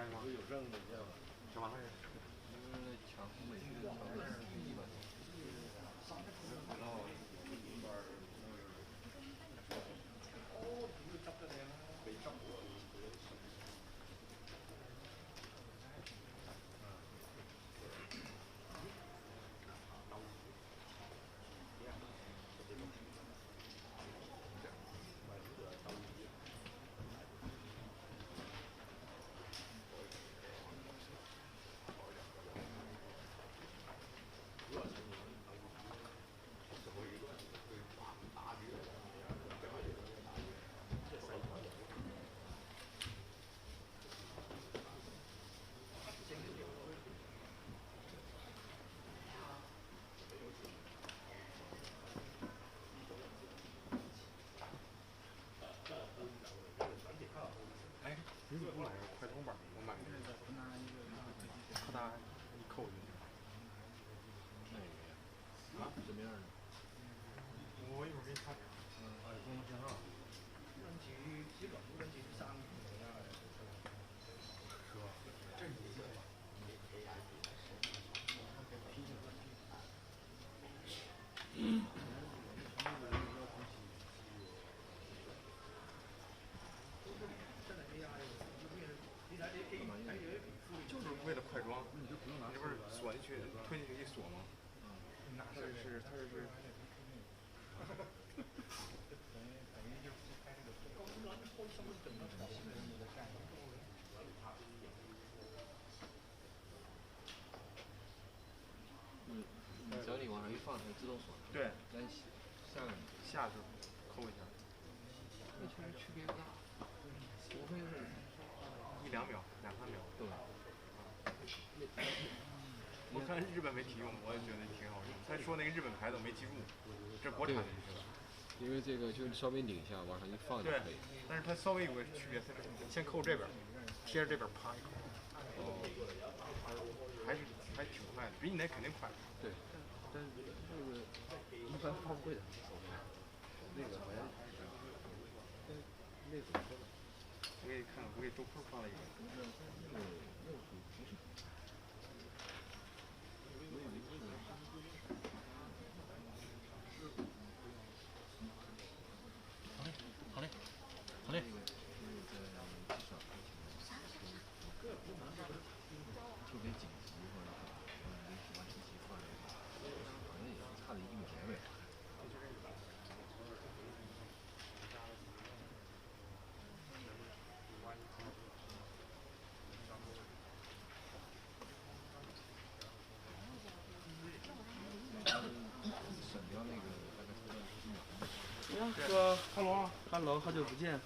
拍吗？有证的叫什么玩意儿？强美式的强美式第一版。然后。你怎么不买个快充板？我买那个，咔哒一扣进去。哪个呀？啊？什么样的？我一会儿给你看。有功能信号。无人机基本无人机是3米的呀，是吧？这你知道吧？就是为了快装，你这不是锁进去，推进去一锁吗？它是。只要你往上一放，它就自动锁。对。咱下就扣一下。那确实区别不大，无非是1-2秒、2-3秒。对。我看日本媒体用，我也觉得挺好用。他说那个日本牌子我没记住，这国产的是吧？因为这个就是稍微拧一下，往上一放就可以。但是它稍微有个区别，它先扣这边，贴着这边啪一扣。哦。还挺快的，比你那肯定快。对。但是那个一般发布会的手机，那个好像那怎么说呢？我给你看，我给周坤发了一个。那个不是。好嘞。好嘞。特别紧急或者临时完成计划的，好像也是差了1秒呗。省掉那个大概不到1秒。哥，Hello，好久不见。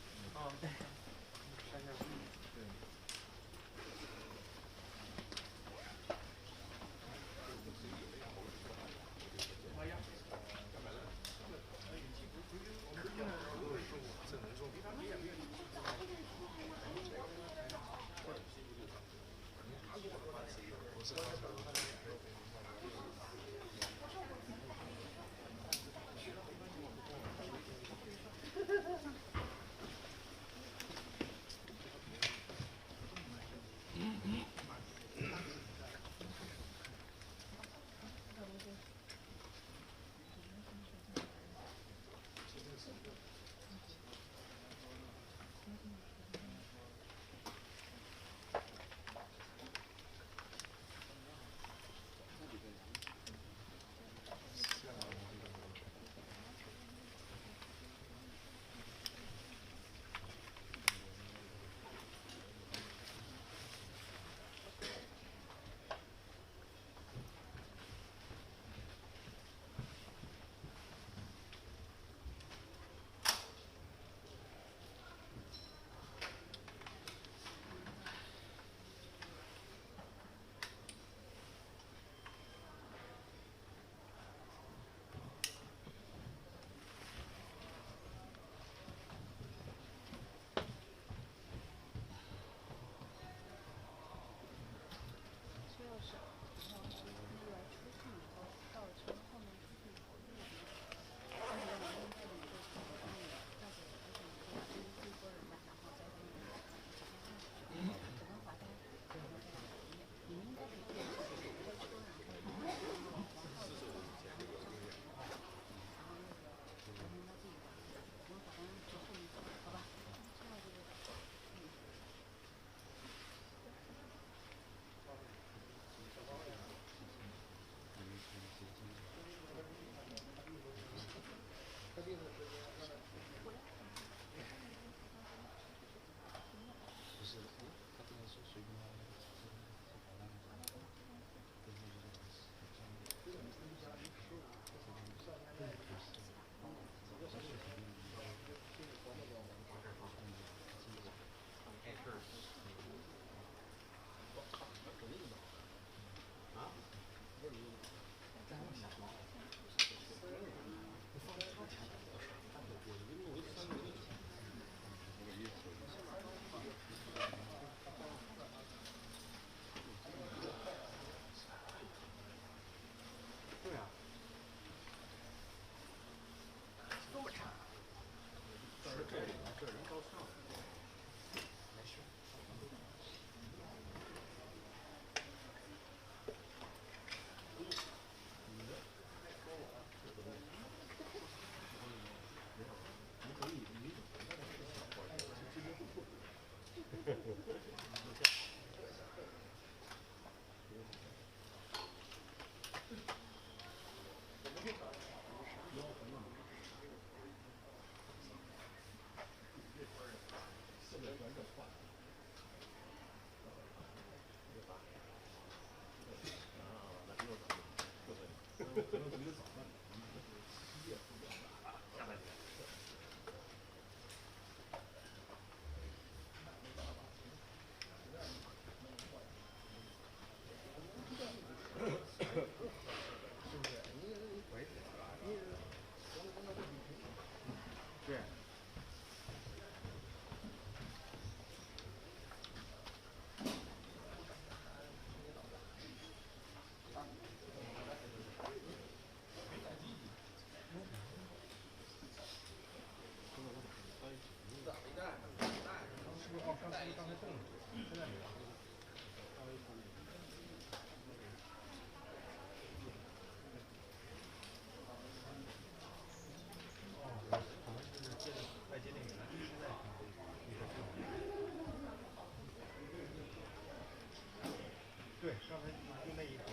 对，刚才就那一口。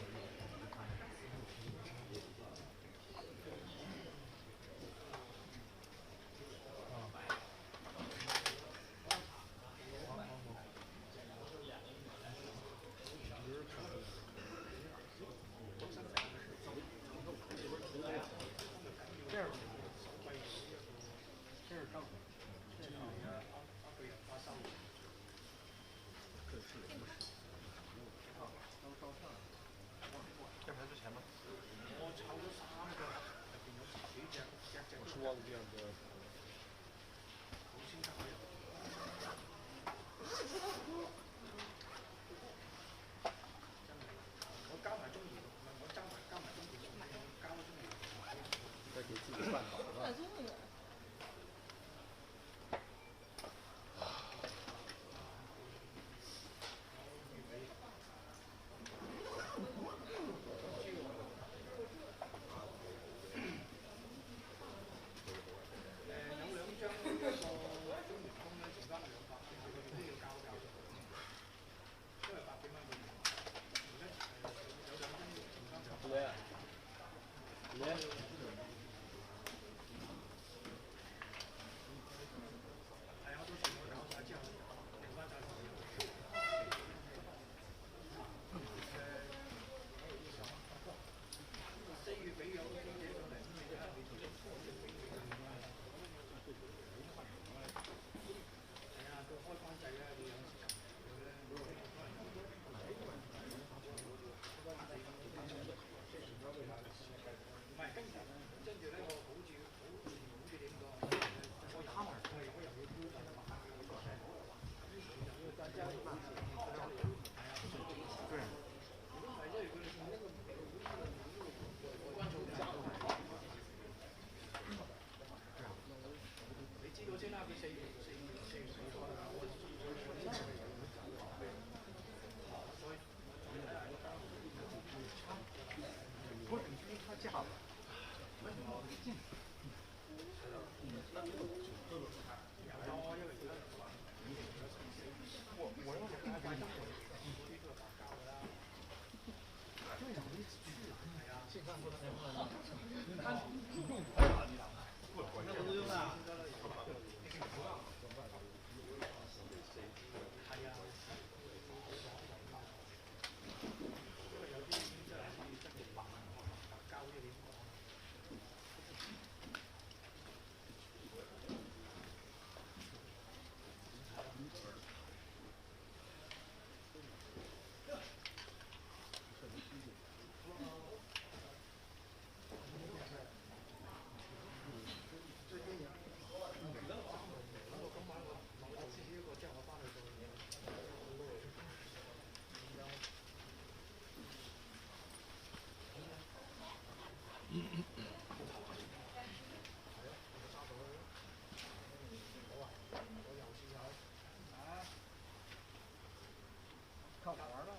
看玩了，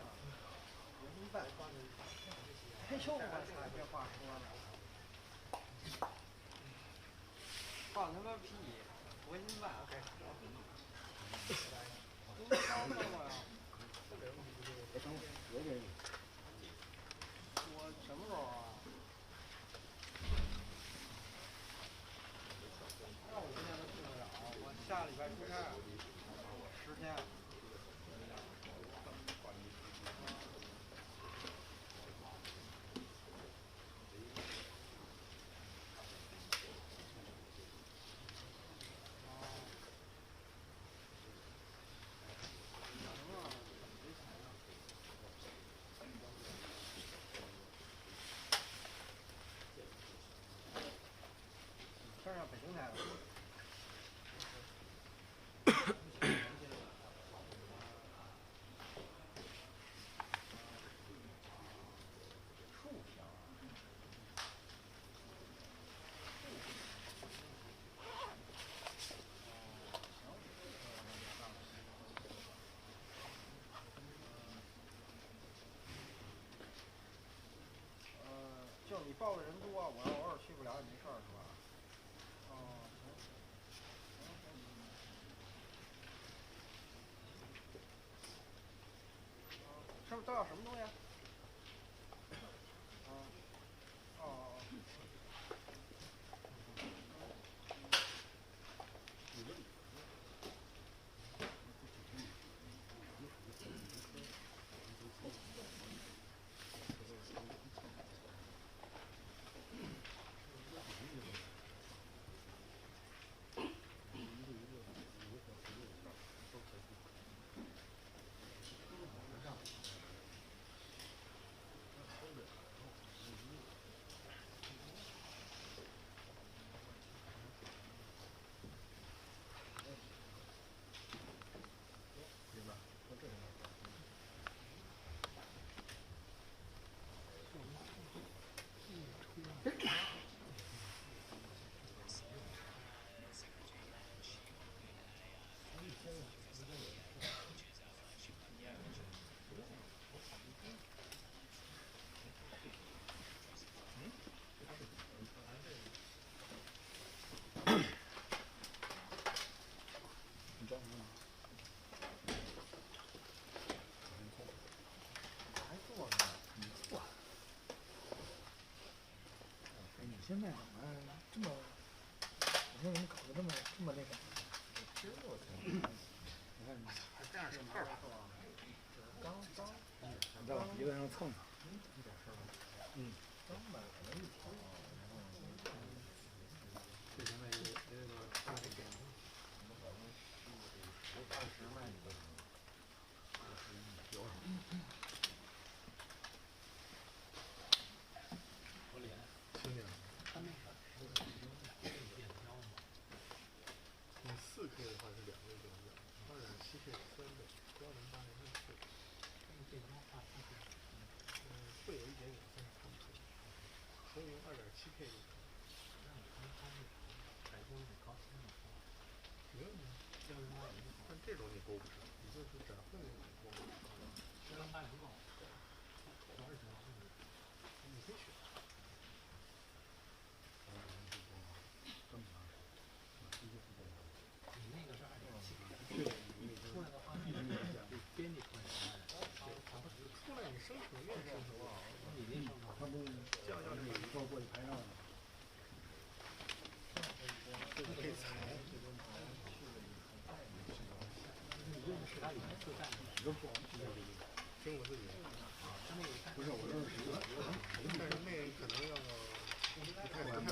明白？哎呦，我操，这话说的，放他妈屁！我明白。都烧了我呀！我什么时候啊？那我今天都去不了，我下礼拜出差，10天。也没事儿是吧？哦，是不是都要什么东西啊？哦。现在怎么这么？我说怎么搞得这么那个？你看，还这样是二吧？刚你在我鼻子上蹭蹭。一点事儿没有。刚买了一条，这现在这个大概给20卖你有。轻点。你4K 的话是2倍变焦，2.7K 是3倍，标准8.6是4倍。会有一点点，但是看不出来。所以用2.7K 就可以。没有没有，但这种你勾不上，你就是展会那种勾不上。你可以选。出来你生成越生成好，他不这样要是过去拍照呢。这个可以裁。听我自己。不是，我说是谁？但是那可能要不太好。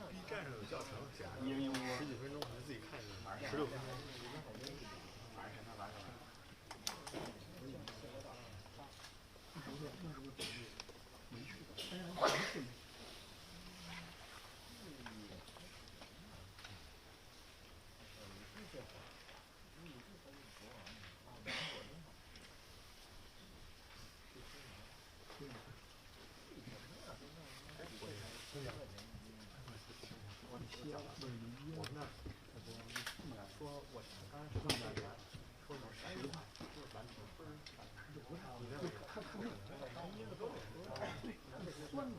B 站上有教程，显示10几分钟，你自己看一下，16分钟。我们那说，我刚才说的说有10块，完全不是。你在看那个都有酸的。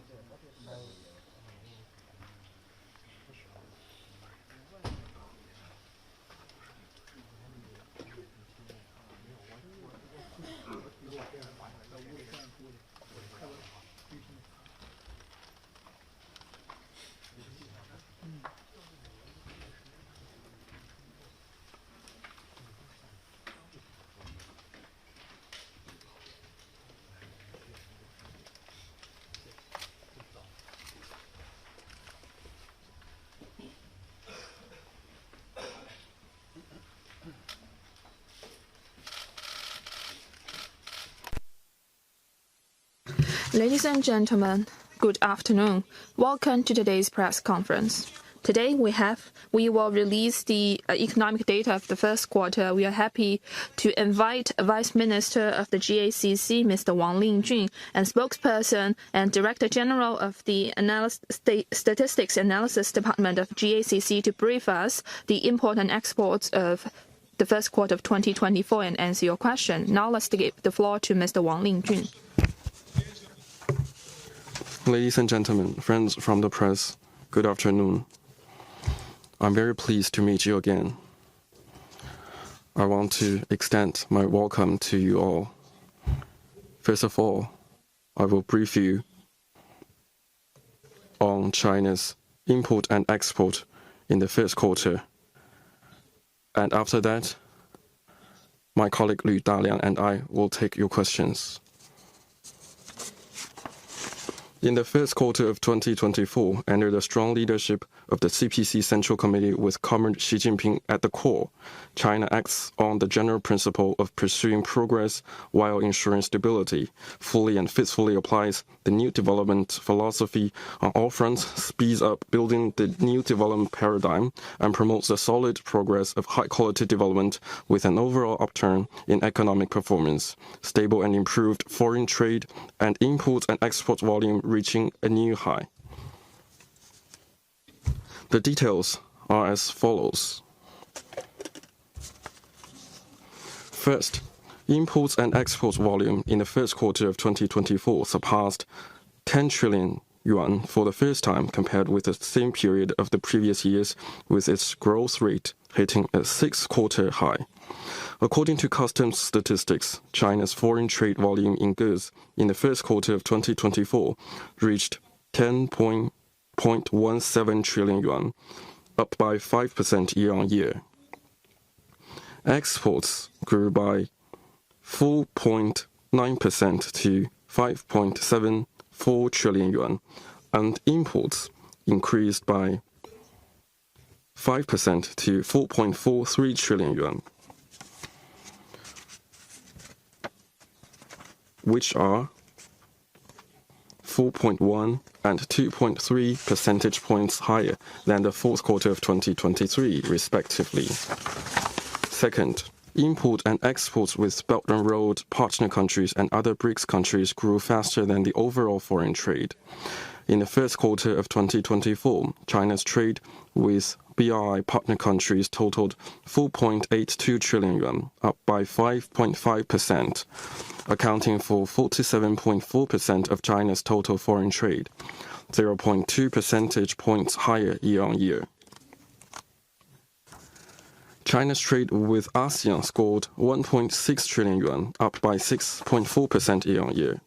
Ladies and gentlemen, good afternoon. Welcome to today's press conference. Today we will release the economic data of the first quarter. We are happy to invite Vice Minister of the GACC, Mr. Wang Lingjun, and spokesperson and Director General of the Statistics Analysis Department of GACC to brief us the import and exports of the first quarter of 2024 and answer your question. Now let's give the floor to Mr. Wang Lingjun. Ladies and gentlemen, friends from the press, good afternoon. I'm very pleased to meet you again. I want to extend my welcome to you all. First of all, I will brief you on China's import and export in the first quarter. And after that, my colleague Lu Daliang and I will take your questions. In the first quarter of 2024, under the strong leadership of the CPC Central Committee with Comrade Xi Jinping at the core, China acts on the general principle of pursuing progress while ensuring stability, fully and faithfully applies the new development philosophy on all fronts, speeds up building the new development paradigm, and promotes the solid progress of high-quality development with an overall upturn in economic performance, stable and improved foreign trade, and import and export volume reaching a new high. The details are as follows. First, imports and exports volume in the first quarter of 2024 surpassed 10 trillion yuan for the first time compared with the same period of the previous years, with its growth rate hitting a six-quarter high. According to customs statistics, China's foreign trade volume in goods in the first quarter of 2024 reached 10.17 trillion yuan, up by 5% year-on-year. Exports grew by 4.9% to 5.74 trillion yuan, and imports increased by 5% to 4.43 trillion yuan, which are 4.1 and 2.3 percentage points higher than the fourth quarter of 2023, respectively. Second, import and exports with Belt and Road partner countries and other BRICS countries grew faster than the overall foreign trade. In the first quarter of 2024, China's trade with BRI partner countries totaled 4.82 trillion yuan, up by 5.5%, accounting for 47.4% of China's total foreign trade, 0.2 percentage points higher year-on-year. China's trade with ASEAN scored 1.6 trillion yuan, up by 6.4% year-on-year.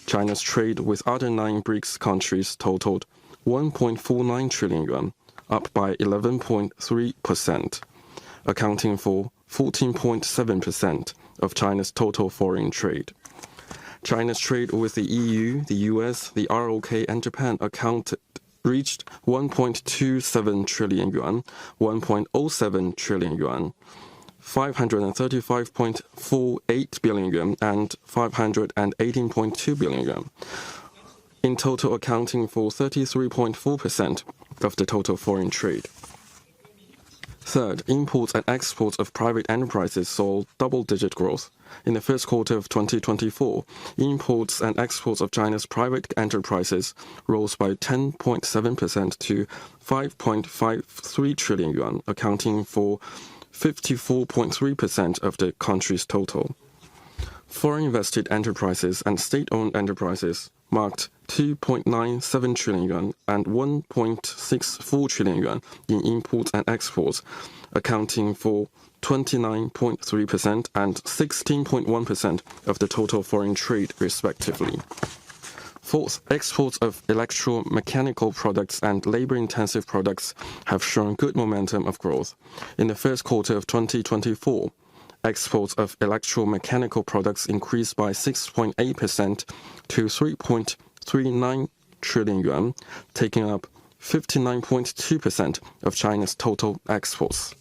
China's trade with other 9 BRICS countries totaled 1.49 trillion yuan, up by 11.3%, accounting for 14.7% of China's total foreign trade. China's trade with the EU, the US, the ROK, and Japan reached 1.27 trillion yuan, 1.07 trillion yuan, 535.48 billion yuan, and 518.2 billion yuan, in total accounting for 33.4% of the total foreign trade. Third, imports and exports of private enterprises saw double-digit growth. In the first quarter of 2024, imports and exports of China's private enterprises rose by 10.7% to 5.53 trillion yuan, accounting for 54.3% of the country's total. Foreign invested enterprises and state-owned enterprises marked 2.97 trillion yuan and 1.64 trillion yuan in imports and exports, accounting for 29.3% and 16.1% of the total foreign trade, respectively. Fourth, exports of electromechanical products and labor-intensive products have shown good momentum of growth. In the first quarter of 2024, exports of electromechanical products increased by 6.8% to 3.39 trillion yuan, taking up 59.2% of China's total exports.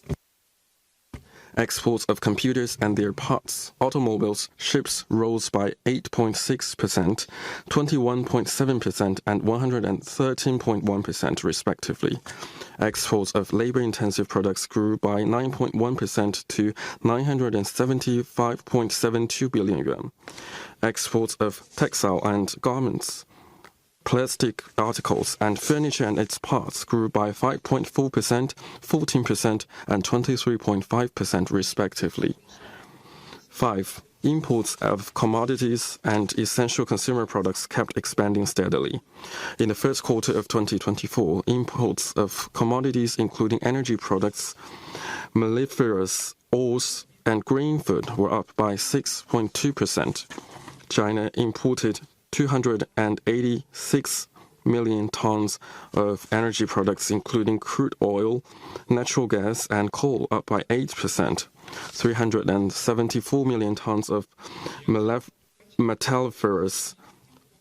Exports of computers and their parts, automobiles, ships rose by 8.6%, 21.7%, and 113.1% respectively. Exports of labor-intensive products grew by 9.1% to 975.72 billion yuan. Exports of textile and garments, plastic articles, and furniture and its parts grew by 5.4%, 14%, and 23.5% respectively. 5. imports of commodities and essential consumer products kept expanding steadily. In the first quarter of 2024, imports of commodities including energy products, mellifluous oils, and grain food were up by 6.2%. China imported 286 million tons of energy products, including crude oil, natural gas, and coal, up by 8%. 374 million tons of metalliferous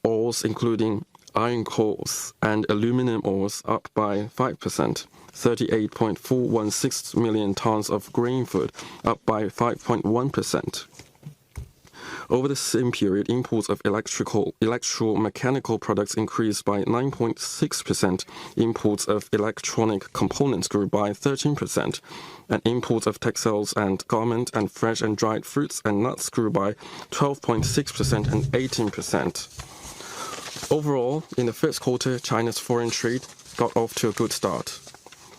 oils, including iron coals and aluminum ores, up by 5%. 38.416 million tons of grain food, up by 5.1%. Over the same period, imports of electromechanical products increased by 9.6%, imports of electronic components grew by 13%, and imports of textiles and garment and fresh and dried fruits and nuts grew by 12.6% and 18%. Overall, in the first quarter, China's foreign trade got off to a good start,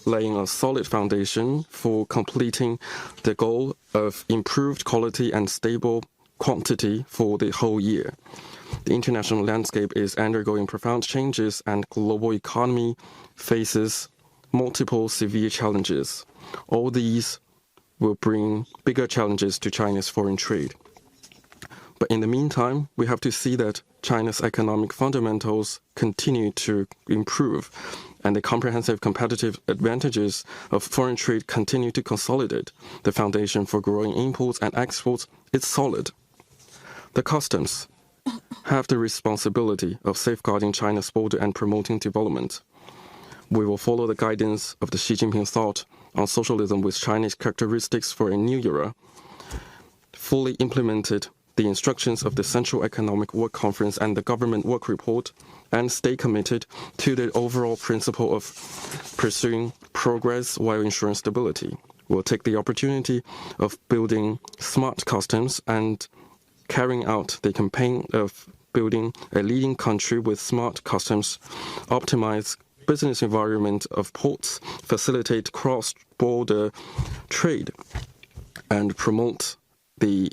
laying a solid foundation for completing the goal of improved quality and stable quantity for the whole year. The international landscape is undergoing profound changes and global economy faces multiple severe challenges. All these will bring bigger challenges to China's foreign trade. But in the meantime, we have to see that China's economic fundamentals continue to improve, and the comprehensive competitive advantages of foreign trade continue to consolidate. The foundation for growing imports and exports is solid. The customs have the responsibility of safeguarding China's border and promoting development. We will follow the guidance of the Xi Jinping thought on socialism with Chinese characteristics for a new era, fully implemented the instructions of the Central Economic Work Conference and the Government Work Report, and stay committed to the overall principle of pursuing progress while ensuring stability. We'll take the opportunity of building smart customs and carrying out the campaign of building a leading country with smart customs, optimize business environment of ports, facilitate cross-border trade, and promote the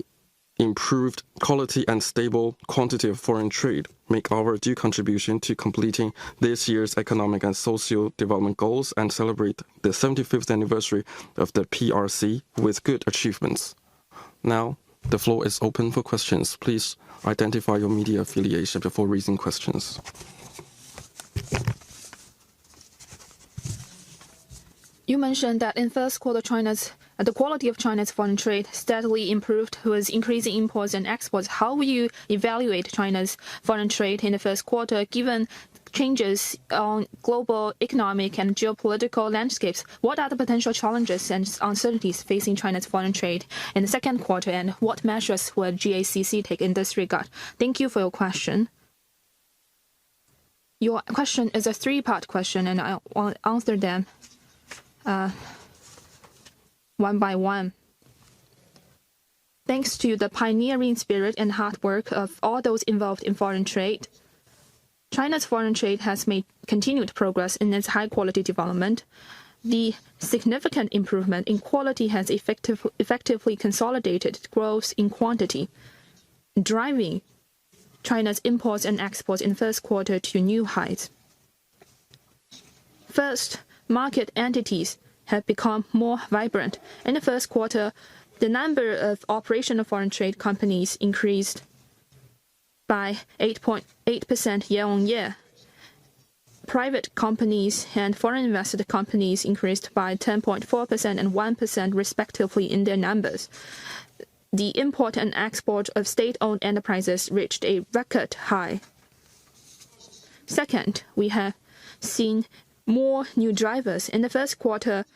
improved quality and stable quantity of foreign trade, make our due contribution to completing this year's economic and social development goals, and celebrate the 75th anniversary of the PRC with good achievements. Now, the floor is open for questions. Please identify your media affiliation before raising questions. You mentioned that in first quarter, the quality of China's foreign trade steadily improved with increasing imports and exports. How will you evaluate China's foreign trade in the first quarter, given changes on global economic and geopolitical landscapes? What are the potential challenges and uncertainties facing China's foreign trade in the second quarter, and what measures will GACC take in this regard? Thank you for your question. Your question is a three-part question, and I'll answer them one by one. Thanks to the pioneering spirit and hard work of all those involved in foreign trade, China's foreign trade has made continued progress in its high-quality development. The significant improvement in quality has effectively consolidated growth in quantity, driving China's imports and exports in the first quarter to new heights. First, market entities have become more vibrant. In the first quarter, the number of operational foreign trade companies increased by 8.8% year-on-year. Private companies and foreign invested companies increased by 10.4% and 1% respectively in their numbers. The import and export of state-owned enterprises reached a record high. Second, we have seen more new drivers. In the first quarter,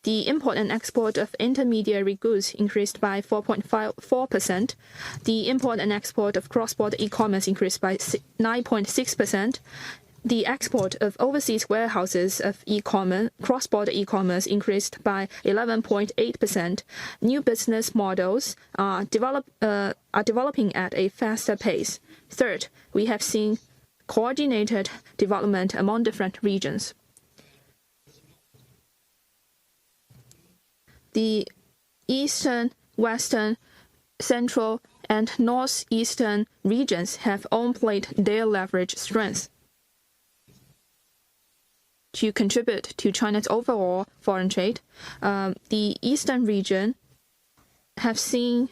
the import and export of intermediary goods increased by 4.4%. The import and export of cross-border e-commerce increased by 9.6%. The export of overseas warehouses of e-commerce, cross-border e-commerce increased by 11.8%. New business models are developing at a faster pace. Third, we have seen coordinated development among different regions. The eastern, western Central and Northeastern regions have all played their leverage strength to contribute to China's overall foreign trade. The Eastern region has seen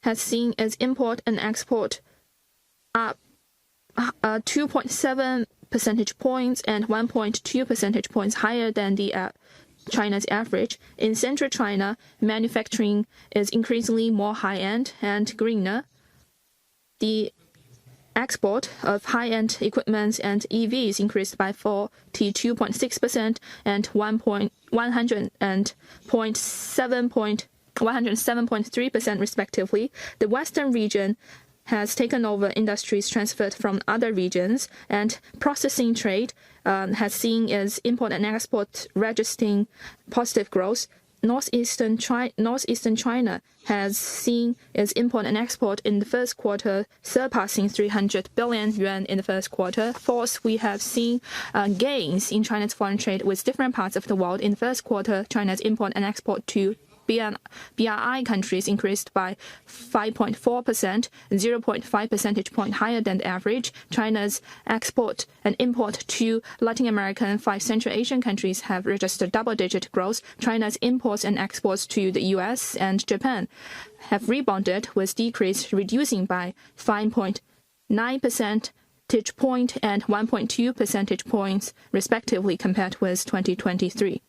its import and export up 2.7 percentage points and 1.2 percentage points higher than the China's average. In central China, manufacturing is increasingly more high-end and greener. The export of high-end equipment and EVs increased by 42.6% and 107.3% respectively. The Western region has taken over industries transferred from other regions, and processing trade has seen its import and export registering positive growth. Northeastern China has seen its import and export in the first quarter surpassing 300 billion yuan in the first quarter. Fourth, we have seen gains in China's foreign trade with different parts of the world. In the first quarter, China's import and export to BRI countries increased by 5.4%, 0.5 percentage point higher than the average. China's export and import to Latin American and 5 Central Asian countries have registered double-digit growth. China's imports and exports to the US and Japan have rebounded, with decrease reducing by 5.9 percentage point and 1.2 percentage points respectively compared with 2023.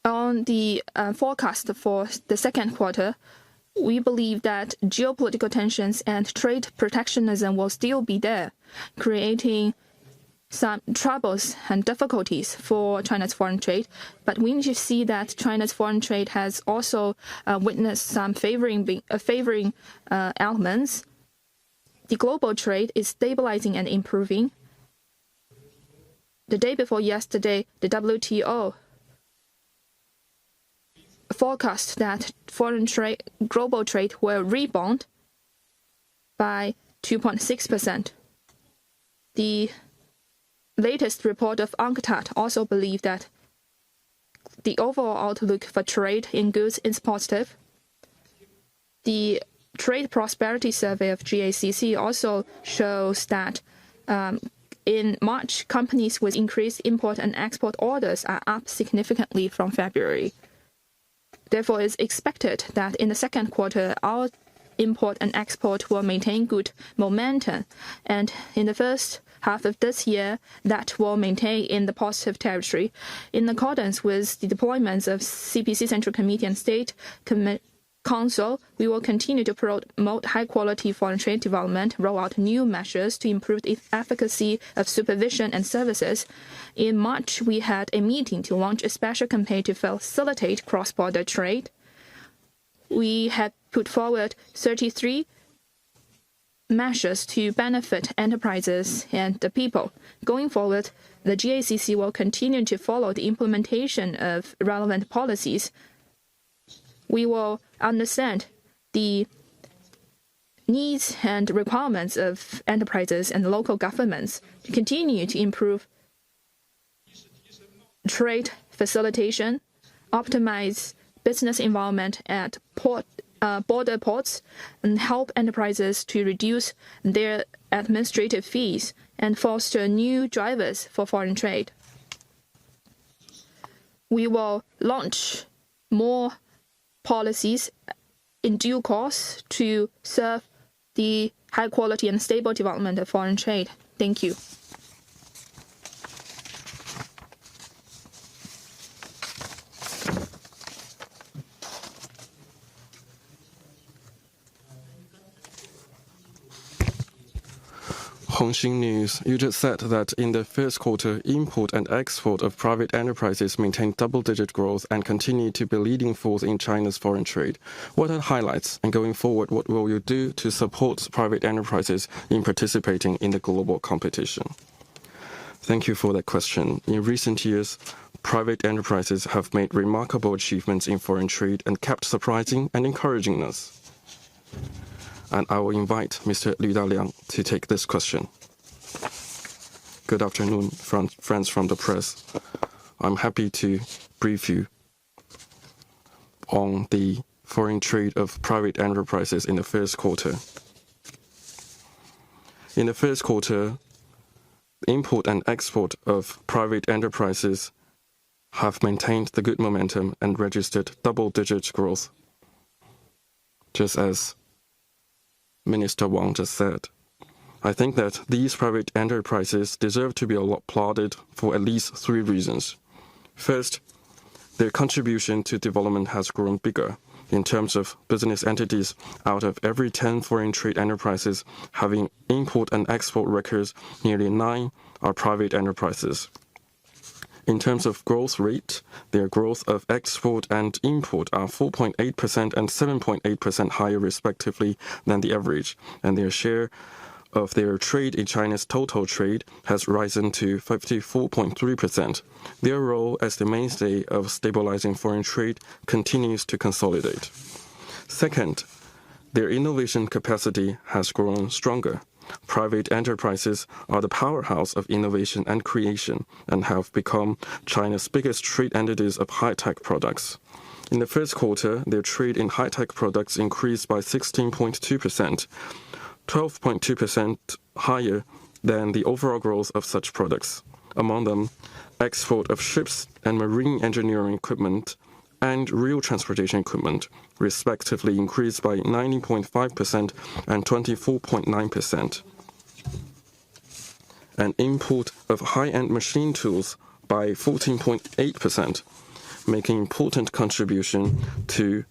On the forecast for the second quarter, we believe that geopolitical tensions and trade protectionism will still be there, creating some troubles and difficulties for China's foreign trade. But we need to see that China's foreign trade has also witnessed some favoring elements. The global trade is stabilizing and improving. The day before yesterday, the WTO forecast that global trade will rebound by 2.6%. The latest report of UNCTAD also believe that the overall outlook for trade in goods is positive. The Trade Prosperity Survey of GACC also shows that in March, companies with increased import and export orders are up significantly from February. Therefore, it's expected that in the second quarter, our import and export will maintain good momentum. And in the first half of this year, that will maintain in the positive territory. In accordance with the deployments of CPC Central Committee and State Council, we will continue to promote high-quality foreign trade development, roll out new measures to improve the efficacy of supervision and services. In March, we had a meeting to launch a special campaign to facilitate cross-border trade. We had put forward 33 measures to benefit enterprises and the people. Going forward, the GACC will continue to follow the implementation of relevant policies. We will understand the needs and requirements of enterprises and local governments to continue to improve trade facilitation, optimize business environment at border ports, and help enterprises to reduce their administrative fees and foster new drivers for foreign trade. We will launch more policies in due course to serve the high quality and stable development of foreign trade. Thank you. Hongxin News, you just said that in the first quarter, import and export of private enterprises maintained double-digit growth and continue to be leading force in China's foreign trade. What are the highlights? And going forward, what will you do to support private enterprises in participating in the global competition? Thank you for that question. In recent years, private enterprises have made remarkable achievements in foreign trade and kept surprising and encouraging us. And I will invite Mr. Liu Daliang to take this question. Good afternoon, friends from the press. I'm happy to brief you on the foreign trade of private enterprises in the first quarter. In the first quarter, import and export of private enterprises have maintained the good momentum and registered double-digit growth, just as Minister Wang just said. I think that these private enterprises deserve to be applauded for at least 3 reasons. First, their contribution to development has grown bigger. In terms of business entities, out of every 10 foreign trade enterprises having import and export records, nearly 9 are private enterprises. In terms of growth rate, their growth of export and import are 4.8% and 7.8% higher respectively than the average, and their share of their trade in China's total trade has risen to 54.3%. Their role as the mainstay of stabilizing foreign trade continues to consolidate. Second, their innovation capacity has grown stronger. Private enterprises are the powerhouse of innovation and creation and have become China's biggest trade entities of high-tech products. In the first quarter, their trade in high-tech products increased by 16.2%. 12.2% higher than the overall growth of such products. Among them, export of ships and marine engineering equipment and rail transportation equipment respectively increased by 19.5% and 24.9%. And import of high-end machine tools by 14.8%, making important contribution to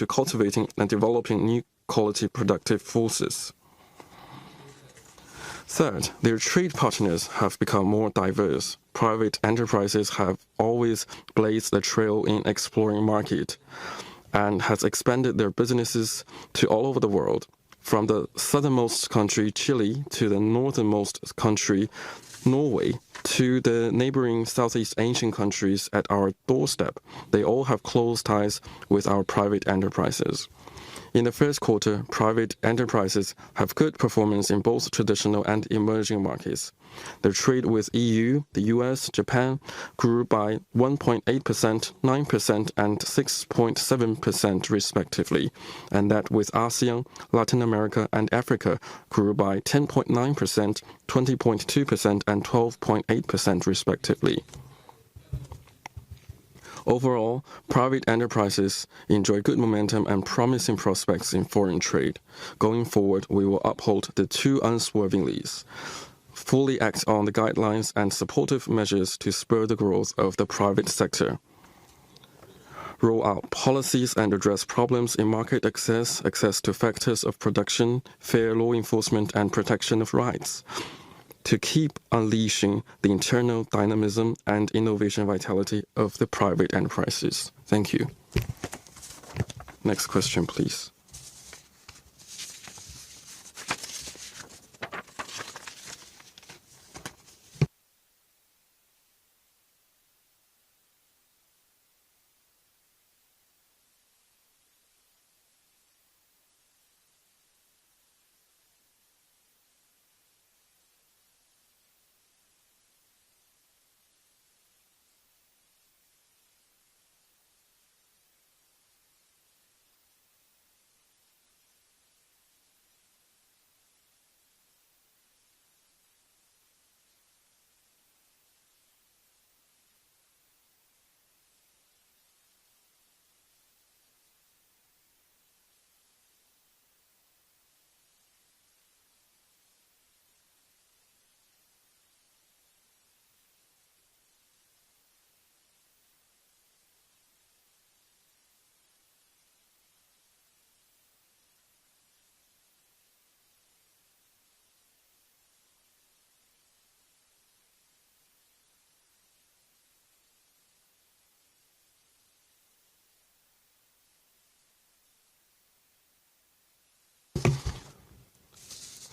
cultivating and developing new quality productive forces. Third, their trade partners have become more diverse. Private enterprises have always blazed the trail in exploring market and has expanded their businesses to all over the world, from the southernmost country, Chile, to the northernmost country, Norway, to the neighboring Southeast Asian countries at our doorstep. They all have close ties with our private enterprises. In the first quarter, private enterprises have good performance in both traditional and emerging markets. Their trade with EU, the US, Japan grew by 1.8%, 9%, and 6.7% respectively, and that with ASEAN, Latin America, and Africa grew by 10.9%, 20.2%, and 12.8% respectively. Overall, private enterprises enjoy good momentum and promising prospects in foreign trade. Going forward, we will uphold the 2 unswervingly, fully act on the guidelines and supportive measures to spur the growth of the private sector, roll out policies and address problems in market access to factors of production, fair law enforcement, and protection of rights, to keep unleashing the internal dynamism and innovation vitality of the private enterprises. Thank you. Next question, please.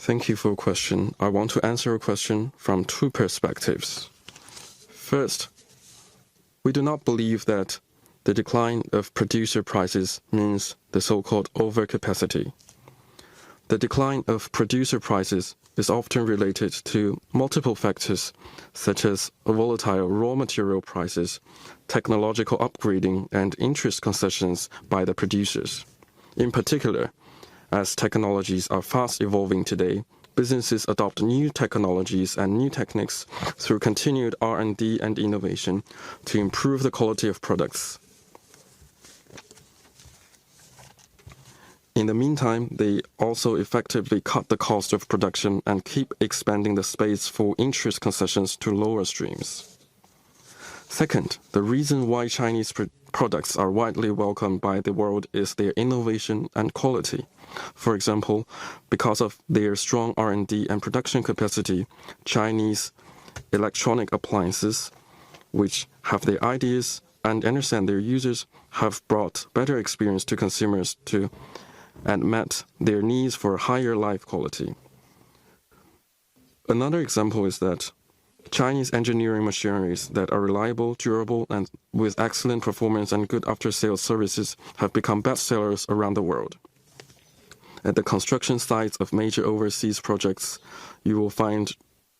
Thank you for your question. I want to answer your question from 2 perspectives. First, we do not believe that the decline of producer prices means the so-called overcapacity. The decline of producer prices is often related to multiple factors, such as volatile raw material prices, technological upgrading, and interest concessions by the producers. In particular, as technologies are fast evolving today, businesses adopt new technologies and new techniques through continued R&D and innovation to improve the quality of products. In the meantime, they also effectively cut the cost of production and keep expanding the space for interest concessions to lower streams. Second, the reason why Chinese products are widely welcomed by the world is their innovation and quality. For example, because of their strong R&D and production capacity, Chinese electronic appliances, which have their ideas and understand their users, have brought better experience to consumers and met their needs for higher life quality. Another example is that Chinese engineering machineries that are reliable, durable, and with excellent performance and good after-sales services have become bestsellers around the world. At the construction sites of major overseas projects, you will find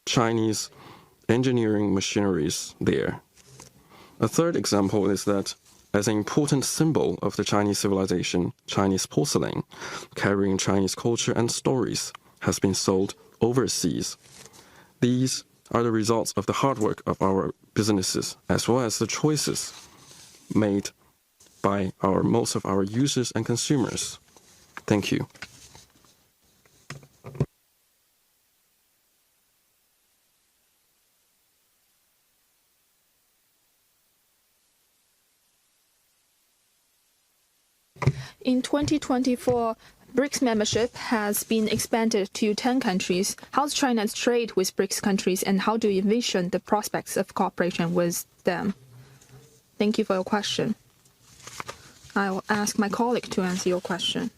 Chinese engineering machineries there. A third example is that as an important symbol of the Chinese civilization, Chinese porcelain, carrying Chinese culture and stories, has been sold overseas. These are the results of the hard work of our businesses, as well as the choices made by most of our users and consumers. Thank you. In 2024, BRICS membership has been expanded to 10 countries. How's China's trade with BRICS countries, and how do you envision the prospects of cooperation with them? Thank you for your question. I will ask my colleague to answer your question.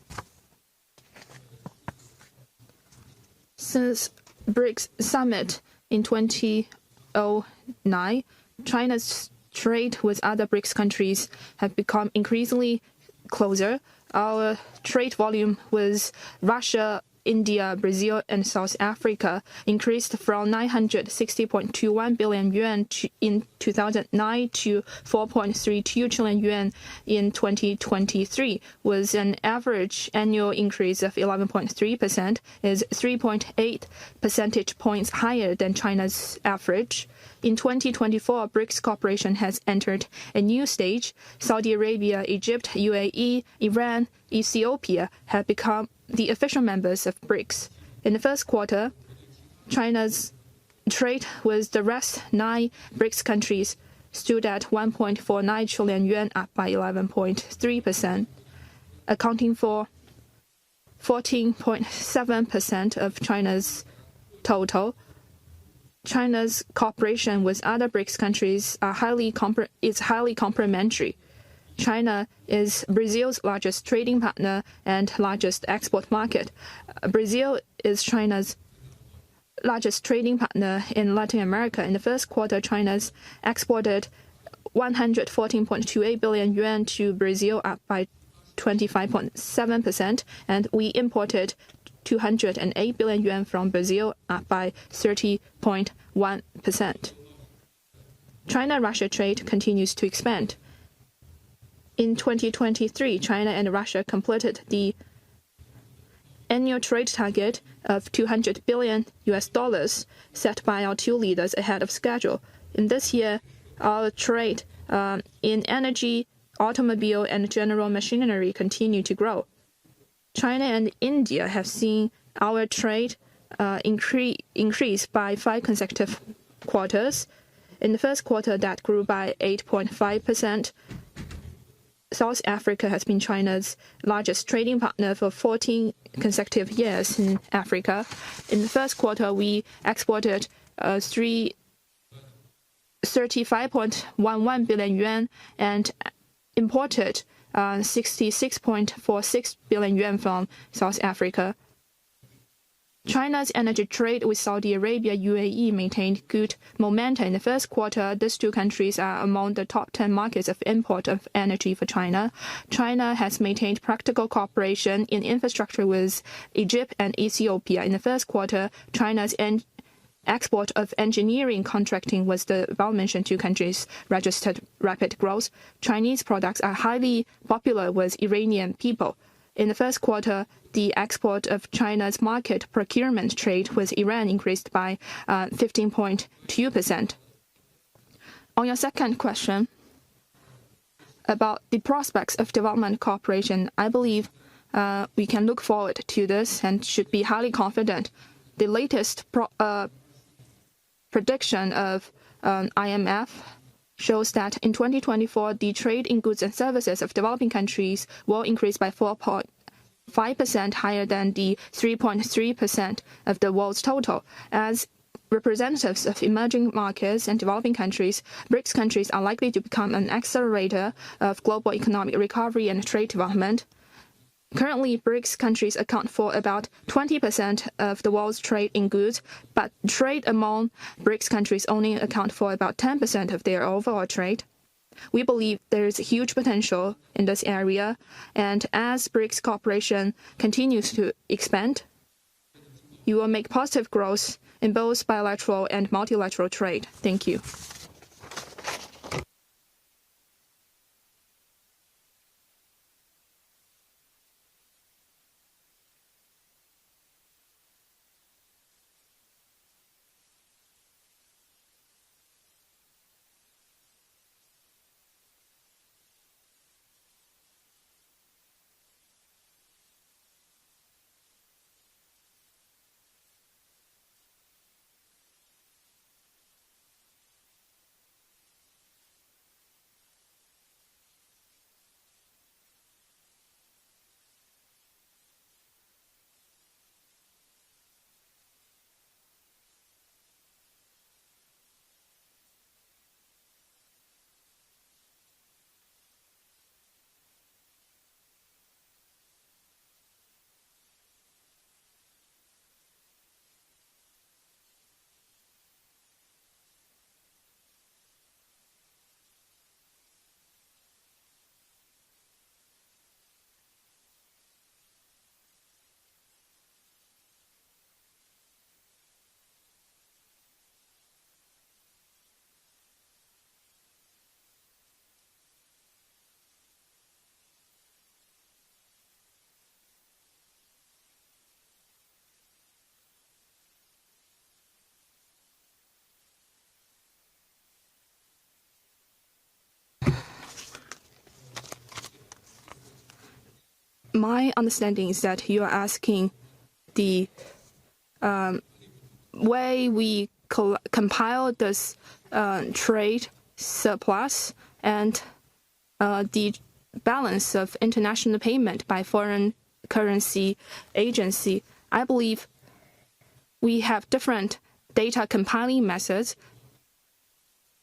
Since BRICS summit in 2009, China's trade with other BRICS countries have become increasingly closer. Our trade volume with Russia, India, Brazil, and South Africa increased from 960.21 billion yuan in 2009 to 4.32 trillion yuan in 2023, with an average annual increase of 11.3%, is 3.8 percentage points higher than China's average. In 2024, BRICS cooperation has entered a new stage. Saudi Arabia, Egypt, UAE, Iran, Ethiopia have become the official members of BRICS. In the first quarter, China's trade with the rest 9 BRICS countries stood at 1.49 trillion yuan, up by 11.3%, accounting for 14.7% of China's total. China's cooperation with other BRICS countries is highly complementary. China is Brazil's largest trading partner and largest export market. Brazil is China's largest trading partner in Latin America. In the first quarter, China's exported 114.28 billion yuan to Brazil, up by 25.7%, and we imported 208 billion yuan from Brazil, up by 30.1%. China-Russia trade continues to expand. In 2023, China and Russia completed the annual trade target of $200 billion set by our two leaders ahead of schedule. In this year, our trade in energy, automobile, and general machinery continue to grow. China and India have seen our trade increase by 5 consecutive quarters. In the first quarter, that grew by 8.5%. South Africa has been China's largest trading partner for 14 consecutive years in Africa. In the first quarter, we exported 35.11 billion yuan and imported 66.46 billion yuan from South Africa. China's energy trade with Saudi Arabia, UAE, maintained good momentum in the first quarter. These two countries are among the top 10 markets of import of energy for China. China has maintained practical cooperation in infrastructure with Egypt and Ethiopia. In the first quarter, China's export of engineering contracting with the above-mentioned two countries registered rapid growth. Chinese products are highly popular with Iranian people. In the first quarter, the export of China's market procurement trade with Iran increased by 15.2%. On your second question about the prospects of development cooperation, I believe we can look forward to this and should be highly confident. The latest prediction of IMF shows that in 2024, the trade in goods and services of developing countries will increase by 4.5% higher than the 3.3% of the world's total. As representatives of emerging markets and developing countries, BRICS countries are likely to become an accelerator of global economic recovery and trade development. Currently, BRICS countries account for about 20% of the world's trade in goods, but trade among BRICS countries only account for about 10% of their overall trade. We believe there is huge potential in this area, and as BRICS cooperation continues to expand, you will make positive growth in both bilateral and multilateral trade. Thank you. My understanding is that you are asking the way we compile this trade surplus and the balance of international payment by foreign currency agency. I believe we have different data compiling methods.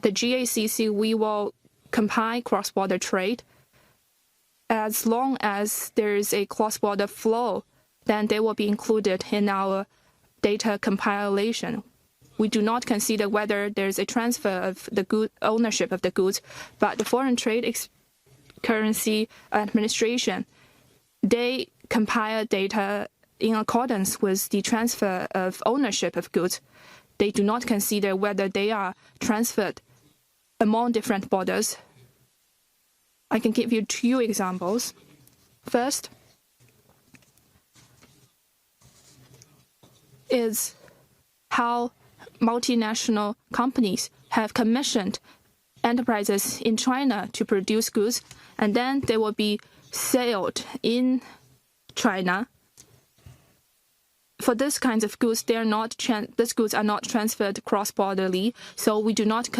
The GACC, we will compile cross-border trade. As long as there is a cross-border flow, then they will be included in our data compilation. We do not consider whether there is a transfer of the good ownership of the goods, but the Foreign Trade Currency Administration, they compile data in accordance with the transfer of ownership of goods. They do not consider whether they are transferred among different borders. I can give you two examples. First is how multinational companies have commissioned enterprises in China to produce goods, and then they will be sold in China. For this kinds of goods, these goods are not transferred cross-borderly, so we do not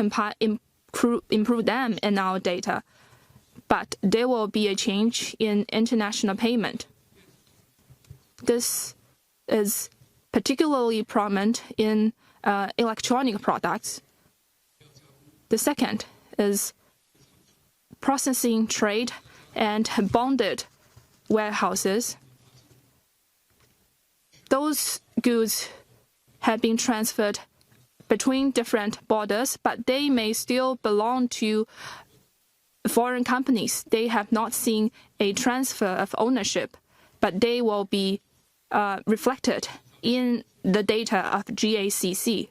improve them in our data. But there will be a change in international payment. This is particularly prominent in electronic products. The second is processing trade and bonded warehouses. those goods have been transferred between different borders, but they may still belong to foreign companies. They have not seen a transfer of ownership, but they will be reflected in the data of GACC.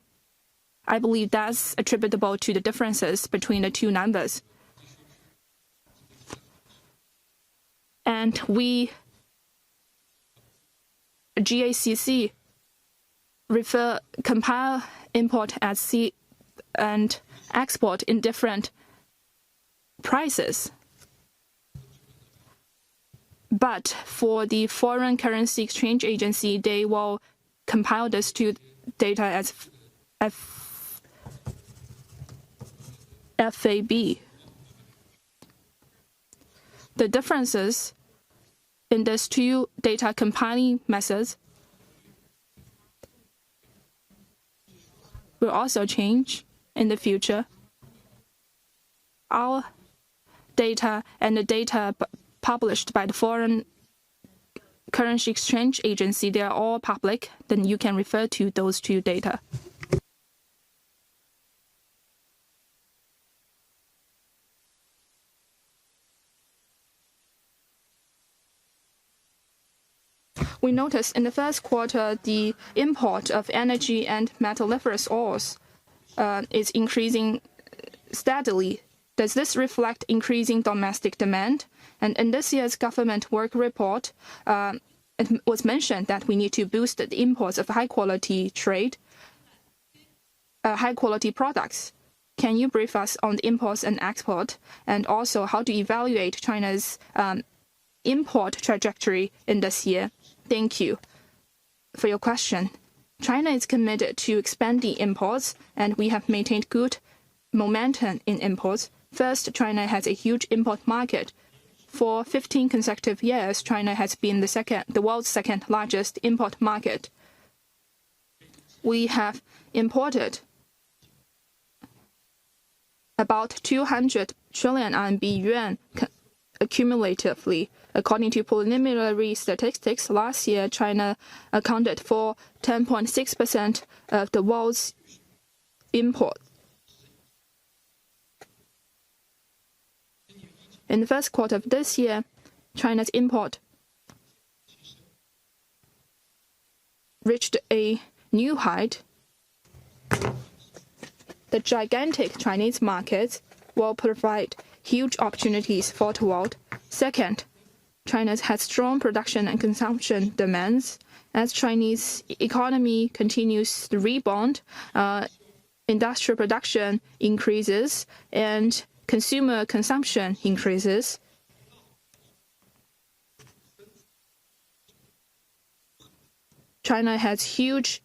I believe that's attributable to the differences between the two numbers. And GACC compile import at sea and export in different prices. But for the Foreign Currency Exchange Agency, they will compile this to data as FAB. The differences in these two data compiling methods will also change in the future. Our data and the data published by the Foreign Currency Exchange Agency, they are all public. Then you can refer to those two data. We noticed in the first quarter the import of energy and metalliferous ores is increasing steadily. Does this reflect increasing domestic demand? And in this year's government work report, it was mentioned that we need to boost the imports of high-quality high-quality products. Can you brief us on the imports and export, and also how to evaluate China's import trajectory in this year? Thank you for your question. China is committed to expanding imports, and we have maintained good momentum in imports. First, China has a huge import market. For 15 consecutive years, China has been the world's second largest import market. We have imported about 200 trillion RMB yuan accumulatively. According to preliminary statistics, last year China accounted for 10.6% of the world's import. In the first quarter of this year, China's import reached a new height. The gigantic Chinese market will provide huge opportunities for the world. Second, China has strong production and consumption demands. As Chinese economy continues to rebound, industrial production increases and consumer consumption increases. China has huge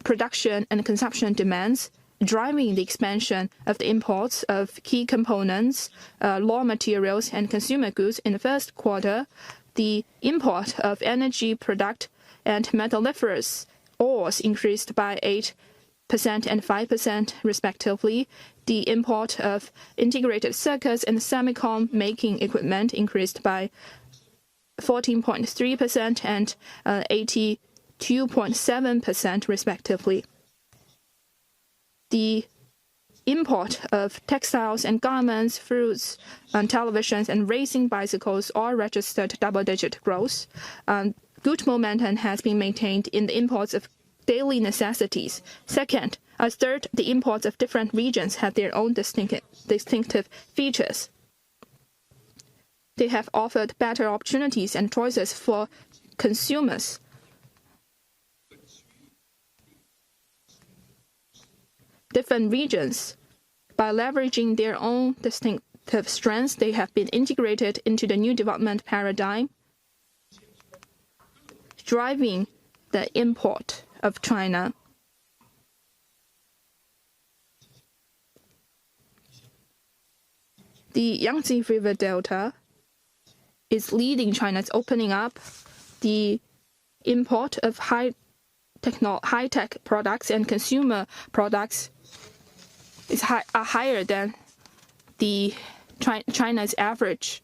production and consumption demands, driving the expansion of the imports of key components, raw materials, and consumer goods. In the first quarter, the import of energy product and metalliferous ores increased by 8% and 5% respectively. The import of integrated circuits and semicon making equipment increased by 14.3% and 82.7% respectively. The import of textiles and garments, fruits, and televisions and racing bicycles all registered double-digit growth. Good momentum has been maintained in the imports of daily necessities. Second, third, the imports of different regions have their own distinctive features. They have offered better opportunities and choices for consumers. Different regions, by leveraging their own distinctive strengths, they have been integrated into the new development paradigm, driving the import of China. The Yangtze River Delta is leading China's opening up. The import of high-tech products and consumer products are higher than the China's average.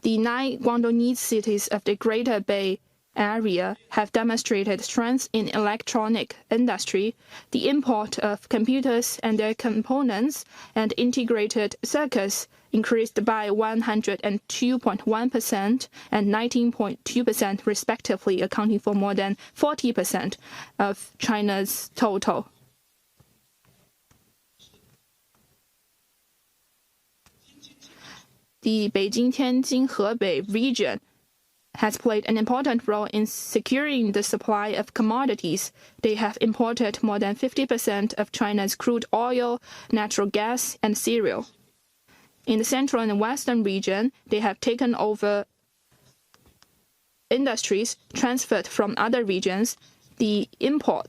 The 9 Guangdongese cities of the Greater Bay Area have demonstrated strength in electronic industry. The import of computers and their components and integrated circuits increased by 102.1% and 19.2% respectively, accounting for more than 40% of China's total. The Beijing-Tianjin-Hebei region has played an important role in securing the supply of commodities. They have imported more than 50% of China's crude oil, natural gas, and cereal. In the central and western region, they have taken over industries transferred from other regions. The import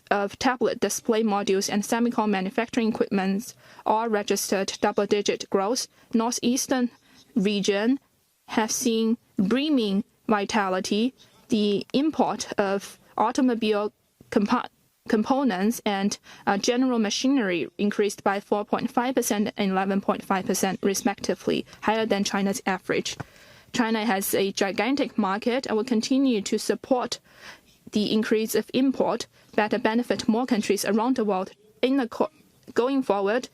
of tablet display modules and semicon manufacturing equipment all registered double-digit growth. Northeastern region have seen brimming vitality. The import of automobile components and general machinery increased by 4.5% and 11.5% respectively, higher than China's average. China has a gigantic market and will continue to support the increase of import that benefit more countries around the world. Going forward,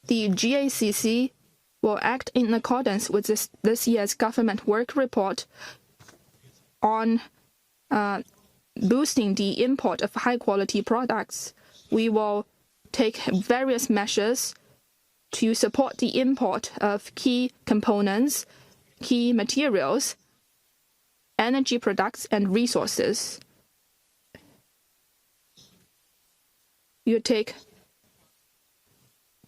the GACC will act in accordance with this year's government work report on boosting the import of high-quality products. We will take various measures to support the import of key components, key materials, energy products, and resources. You take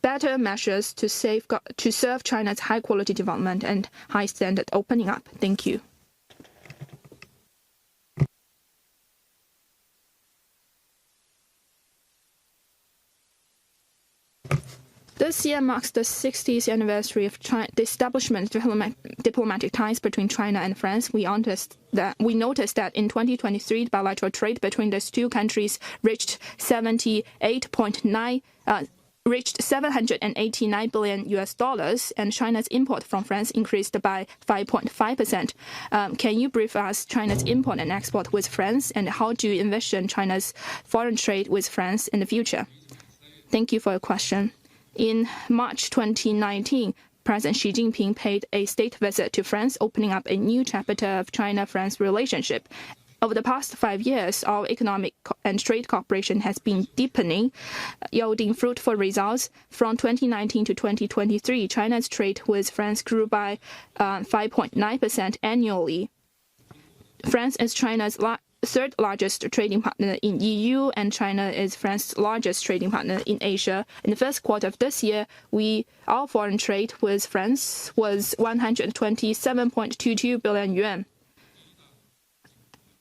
better measures to serve China's high-quality development and high-standard opening up. Thank you. This year marks the 60th anniversary of the establishment of diplomatic ties between China and France. We noticed that in 2023, bilateral trade between these two countries reached $789 billion, and China's import from France increased by 5.5%. Can you brief us China's import and export with France, and how do you envision China's foreign trade with France in the future? Thank you for your question. In March 2019, President Xi Jinping paid a state visit to France, opening up a new chapter of China-France relationship. Over the past 5 years, our economic and trade cooperation has been deepening, yielding fruitful results. From 2019 to 2023, China's trade with France grew by 5.9% annually. France is China's third largest trading partner in EU, and China is France's largest trading partner in Asia. In the first quarter of this year, our foreign trade with France was 127.22 billion yuan.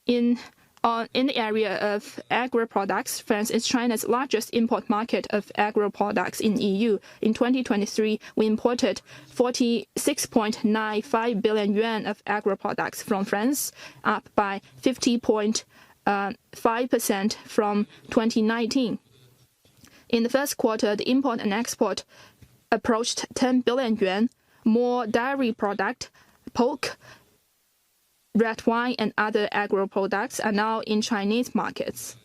In the area of agri-products, France is China's largest import market of agri-products in EU. In 2023, we imported 46.95 billion yuan of agri-products from France, up by 50.5% from 2019. In the first quarter, the import and export approached 10 billion yuan. More dairy product, pork, red wine, and other agro-products are now in Chinese markets.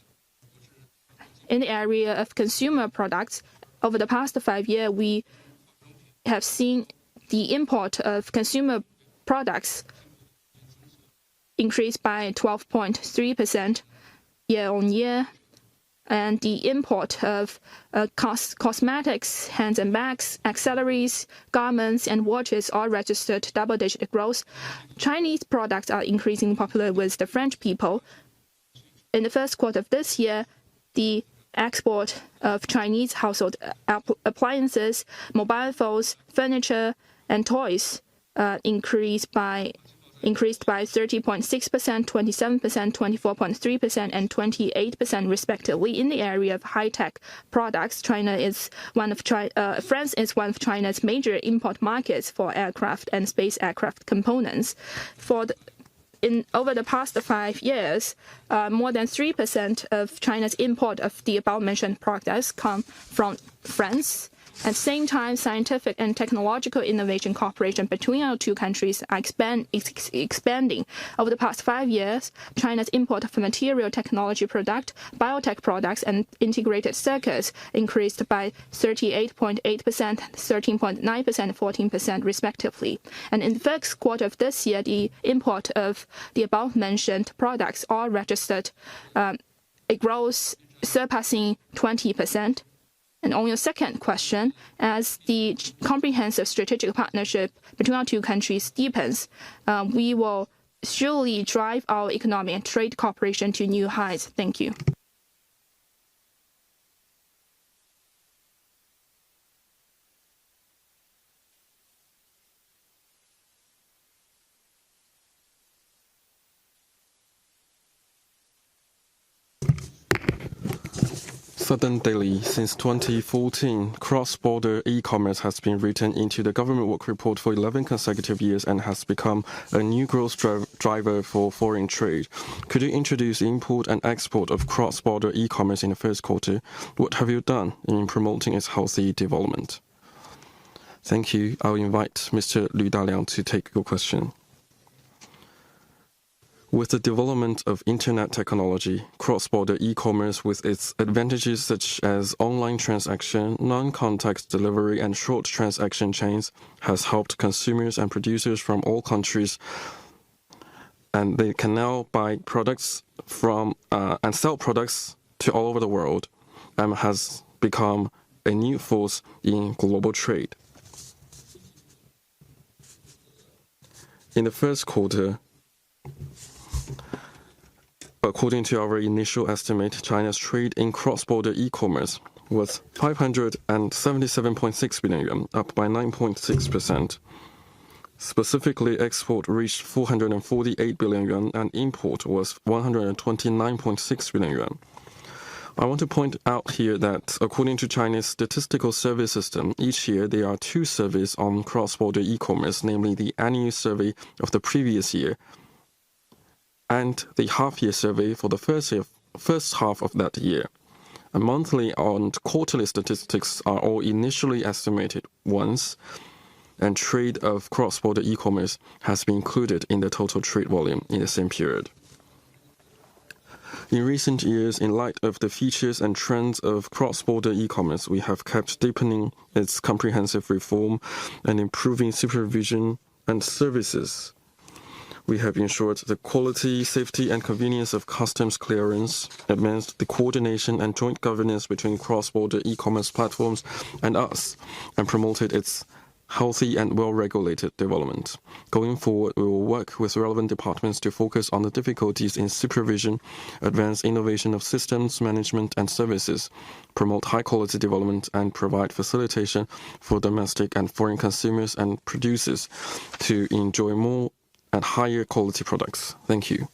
In the area of consumer products, over the past 5 years, we have seen the import of consumer products increase by 12.3% year-on-year, and the import of cosmetics, hands and bags, accessories, garments, and watches all registered double-digit growth. Chinese products are increasingly popular with the French people. In the first quarter of this year, the export of Chinese household appliances, mobile phones, furniture, and toys increased by 30.6%, 27%, 24.3%, and 28% respectively. In the area of high-tech products, France is one of China's major import markets for aircraft and space aircraft components. Over the past 5 years, more than 3% of China's import of the above-mentioned products come from friends. At the same time, scientific and technological innovation cooperation between our two countries are expanding. Over the past 5 years, China's import of material technology product, biotech products, and integrated circuits increased by 38.8%, 13.9%, 14% respectively. And in the first quarter of this year, the import of the above-mentioned products all registered a growth surpassing 20%. And on your second question, as the comprehensive strategic partnership between our two countries deepens, we will surely drive our economic and trade cooperation to new heights. Thank you. Southern Daily. Since 2014, cross-border e-commerce has been written into the government work report for 11 consecutive years and has become a new growth driver for foreign trade. Could you introduce import and export of cross-border e-commerce in the first quarter? What have you done in promoting its healthy development? Thank you. I'll invite Mr. Liu Daliang to take your question. With the development of internet technology, cross-border e-commerce with its advantages such as online transaction, non-contact delivery, and short transaction chains has helped consumers and producers from all countries, and they can now buy products from and sell products to all over the world, and has become a new force in global trade. In the first quarter, according to our initial estimate, China's trade in cross-border e-commerce was 577.6 billion yuan, up by 9.6%. Specifically, export reached 448 billion yuan and import was 129.6 billion yuan. I want to point out here that according to China's statistical survey system, each year there are two surveys on cross-border e-commerce, namely the annual survey of the previous year and the half-year survey for the first half of that year. A monthly and quarterly statistics are all initially estimated once, and trade of cross-border e-commerce has been included in the total trade volume in the same period. In recent years, in light of the features and trends of cross-border e-commerce, we have kept deepening its comprehensive reform and improving supervision and services. We have ensured the quality, safety, and convenience of customs clearance, advanced the coordination and joint governance between cross-border e-commerce platforms and us, and promoted its healthy and well-regulated development. Going forward, we will work with relevant departments to focus on the difficulties in supervision, advance innovation of systems, management, and services, promote high-quality development, and provide facilitation for domestic and foreign consumers and producers to enjoy more and higher quality products. Thank you.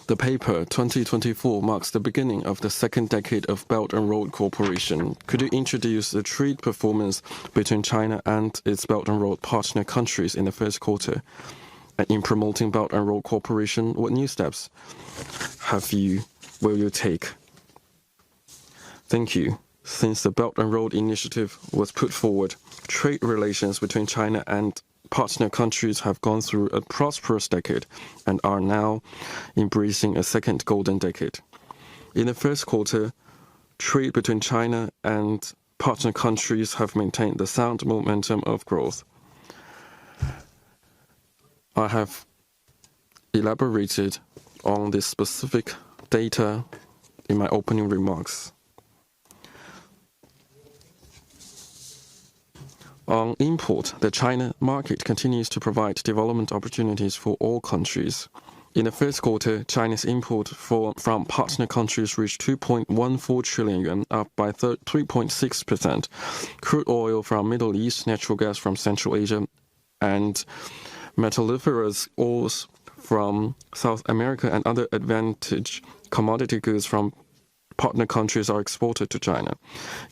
The paper 2024 marks the beginning of the second decade of Belt and Road Cooperation. Could you introduce the trade performance between China and its Belt and Road partner countries in the first quarter? And in promoting Belt and Road Cooperation, what new steps will you take? Thank you. Since the Belt and Road Initiative was put forward, trade relations between China and partner countries have gone through a prosperous decade and are now embracing a second golden decade. In the first quarter, trade between China and partner countries have maintained the sound momentum of growth. I have elaborated on this specific data in my opening remarks. On import, the China market continues to provide development opportunities for all countries. In the first quarter, China's import from partner countries reached 2.14 trillion yuan, up by 3.6%. Crude oil from Middle East, natural gas from Central Asia, and metalliferous ores from South America and other advantage commodity goods from partner countries are exported to China.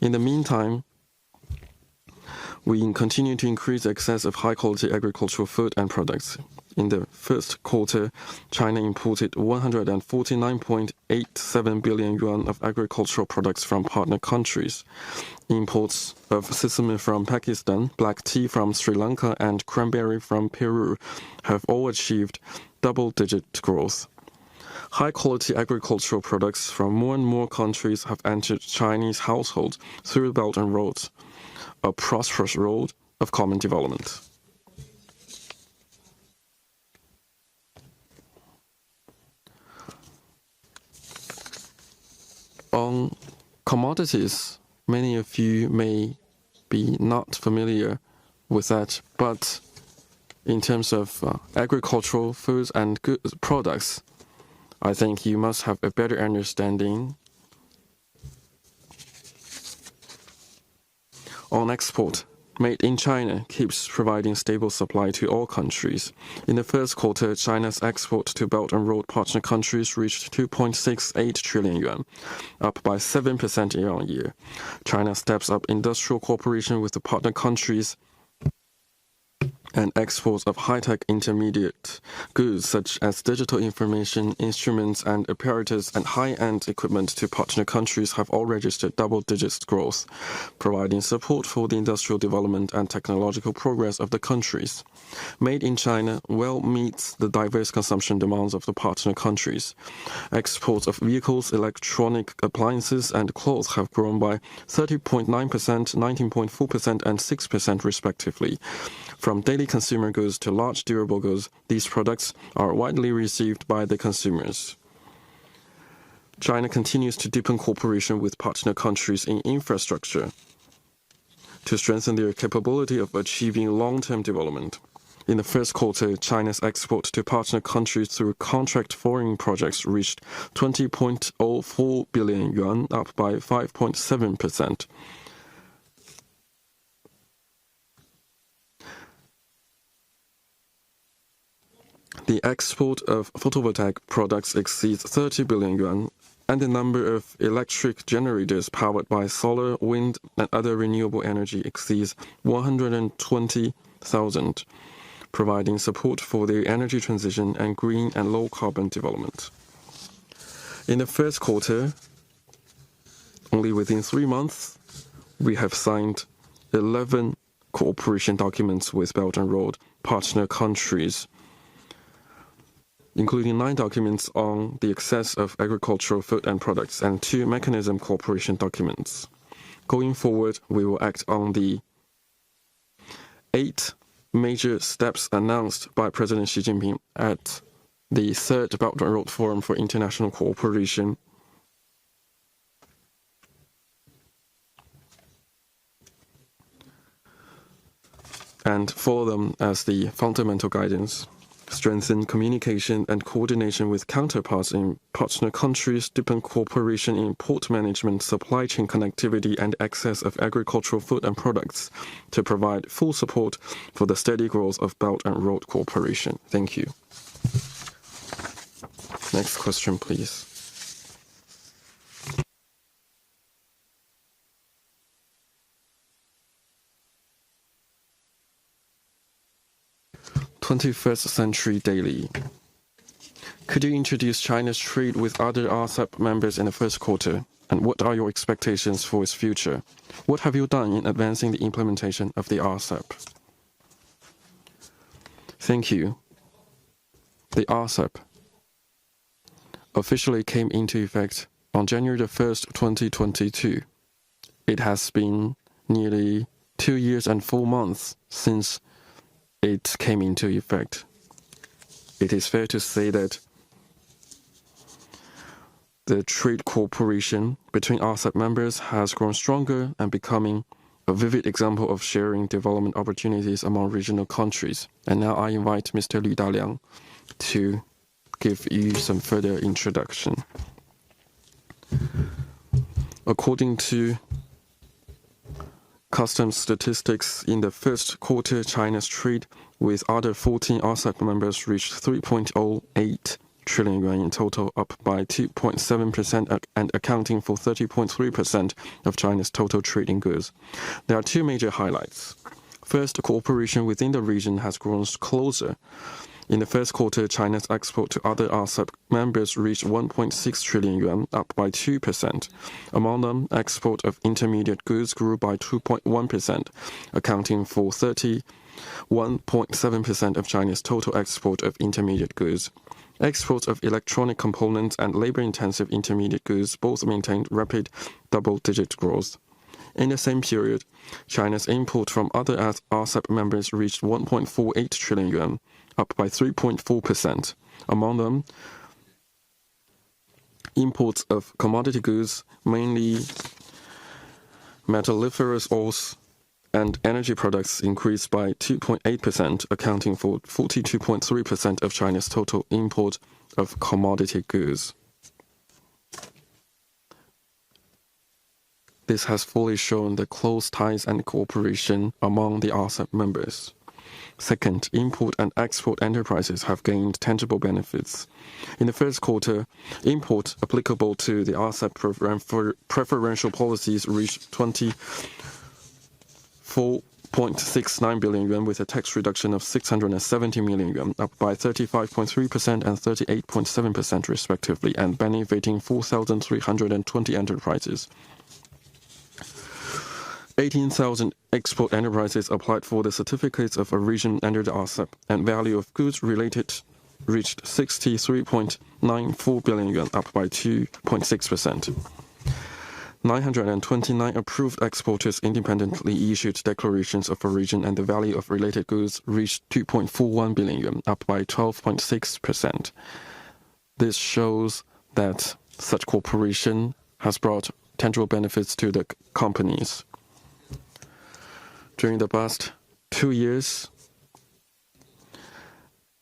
In the meantime, We continue to increase access of high-quality agricultural food and products. In the first quarter, China imported 149.87 billion yuan of agricultural products from partner countries. Imports of sesame from Pakistan, black tea from Sri Lanka, and cranberry from Peru have all achieved double-digit growth. High-quality agricultural products from more and more countries have entered Chinese households through the Belt and Road, a prosperous road of common development. On commodities, many of you may be not familiar with that, but in terms of agricultural foods and goods products, I think you must have a better understanding. On export, Made in China keeps providing stable supply to all countries. In the first quarter, China's export to Belt and Road partner countries reached 2.68 trillion yuan, up by 7% year-on-year. China steps up industrial cooperation with the partner countries and exports of high-tech intermediate goods such as digital information, instruments and apparatus and high-end equipment to partner countries have all registered double-digit growth, providing support for the industrial development and technological progress of the countries. Made in China well meets the diverse consumption demands of the partner countries. Exports of vehicles, electronic appliances and clothes have grown by 30.9%, 19.4% and 6% respectively. From daily consumer goods to large durable goods, these products are widely received by the consumers. China continues to deepen cooperation with partner countries in infrastructure to strengthen their capability of achieving long-term development. In the first quarter, China's export to partner countries through contract foreign projects reached 20.04 billion yuan, up by 5.7%. The export of photovoltaic products exceeds 30 billion yuan, and the number of electric generators powered by solar, wind, and other renewable energy exceeds 120,000, providing support for the energy transition and green and low-carbon development. In the first quarter, only within 3 months, we have signed 11 cooperation documents with Belt and Road partner countries, including 9 documents on the access of agricultural food and products and 2 mechanism cooperation documents. Going forward, we will act on the 8 major steps announced by President Xi Jinping at the 3rd Belt and Road Forum for International Cooperation. And follow them as the fundamental guidance. Strengthen communication and coordination with counterparts in partner countries, deepen cooperation in port management, supply chain connectivity, and access of agricultural food and products to provide full support for the steady growth of Belt and Road cooperation. Thank you. Next question, please. "21st Century Daily. Could you introduce China's trade with other RCEP members in the first quarter? And what are your expectations for its future? What have you done in advancing the implementation of the RCEP?" Thank you. The RCEP officially came into effect on January the 1st, 2022. It has been nearly 2 years and 4 months since it came into effect. It is fair to say that the trade cooperation between RCEP members has grown stronger and becoming a vivid example of sharing development opportunities among regional countries. And now I invite Mr. Lu Daliang to give you some further introduction. According to customs statistics, in the first quarter, China's trade with other 14 RCEP members reached 3.08 trillion yuan in total, up by 2.7% and accounting for 30.3% of China's total trade in goods. There are 2 major highlights. First, cooperation within the region has grown closer. In the first quarter, China's export to other RCEP members reached 1.6 trillion yuan, up by 2%. Among them, export of intermediate goods grew by 2.1%, accounting for 31.7% of China's total export of intermediate goods. Exports of electronic components and labor-intensive intermediate goods both maintained rapid double-digit growth. In the same period, China's import from other RCEP members reached 1.48 trillion yuan, up by 3.4%. Among them, imports of commodity goods, mainly metalliferous ores and energy products, increased by 2.8%, accounting for 42.3% of China's total import of commodity goods. This has fully shown the close ties and cooperation among the RCEP members. Second, import and export enterprises have gained tangible benefits. In the first quarter, import applicable to the RCEP preferential policies reached 24.69 billion yuan with a tax reduction of 670 million yuan, up by 35.3% and 38.7% respectively, and benefiting 4,320 enterprises. 18,000 export enterprises applied for the certificates of origin under the RCEP, and value of goods related reached 63.94 billion yuan, up by 2.6%. 929 approved exporters independently issued declarations of origin, and the value of related goods reached 2.41 billion yuan, up by 12.6%. This shows that such cooperation has brought tangible benefits to the companies. During the past 2 years,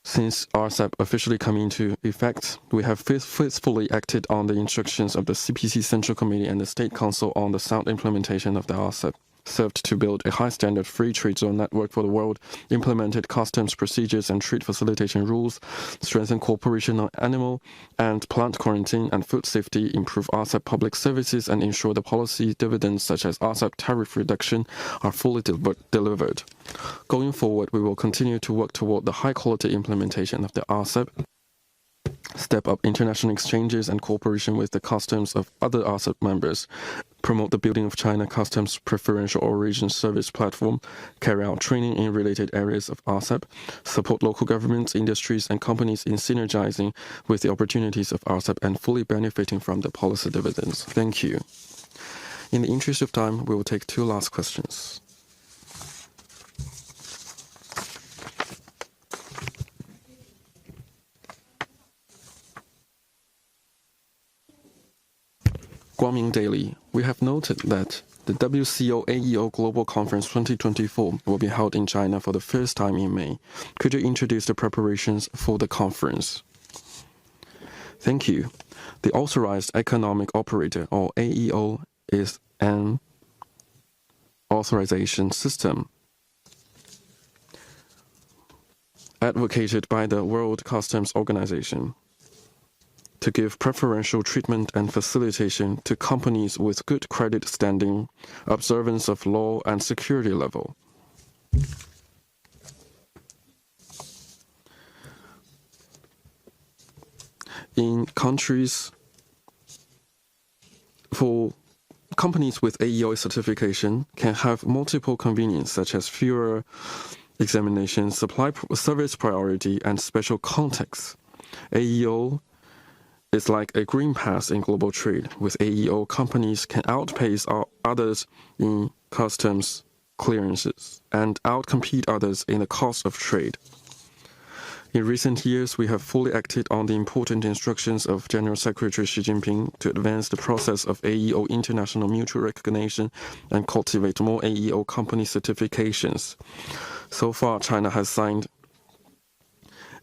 since RCEP officially came into effect, we have faithfully acted on the instructions of the CPC Central Committee and the State Council on the sound implementation of the RCEP, served to build a high-standard free trade zone network for the world, implemented customs procedures and trade facilitation rules, strengthened cooperation on animal and plant quarantine and food safety, improve RCEP public services, and ensure the policy dividends such as RCEP tariff reduction are fully delivered. Going forward, we will continue to work toward the high-quality implementation of the RCEP, step up international exchanges and cooperation with the customs of other RCEP members, promote the building of China Customs Preferential Origin Service Platform, carry out training in related areas of RCEP, support local governments, industries, and companies in synergizing with the opportunities of RCEP and fully benefiting from the policy dividends. Thank you. In the interest of time, we will take 2 last questions. Guangming Daily, we have noted that the WCO AEO Global Conference 2024 will be held in China for the first time in May. Could you introduce the preparations for the conference? Thank you. The Authorized Economic Operator, or AEO, is an authorization system advocated by the World Customs Organization to give preferential treatment and facilitation to companies with good credit standing, observance of law, and security level. In countries, for companies with AEO certification can have multiple conveniences such as fewer examinations, service priority, and special contexts. AEO is like a green pass in global trade. With AEO, companies can outpace others in customs clearances and outcompete others in the cost of trade. In recent years, we have fully acted on the important instructions of General Secretary Xi Jinping to advance the process of AEO international mutual recognition and cultivate more AEO company certifications. So far, China has signed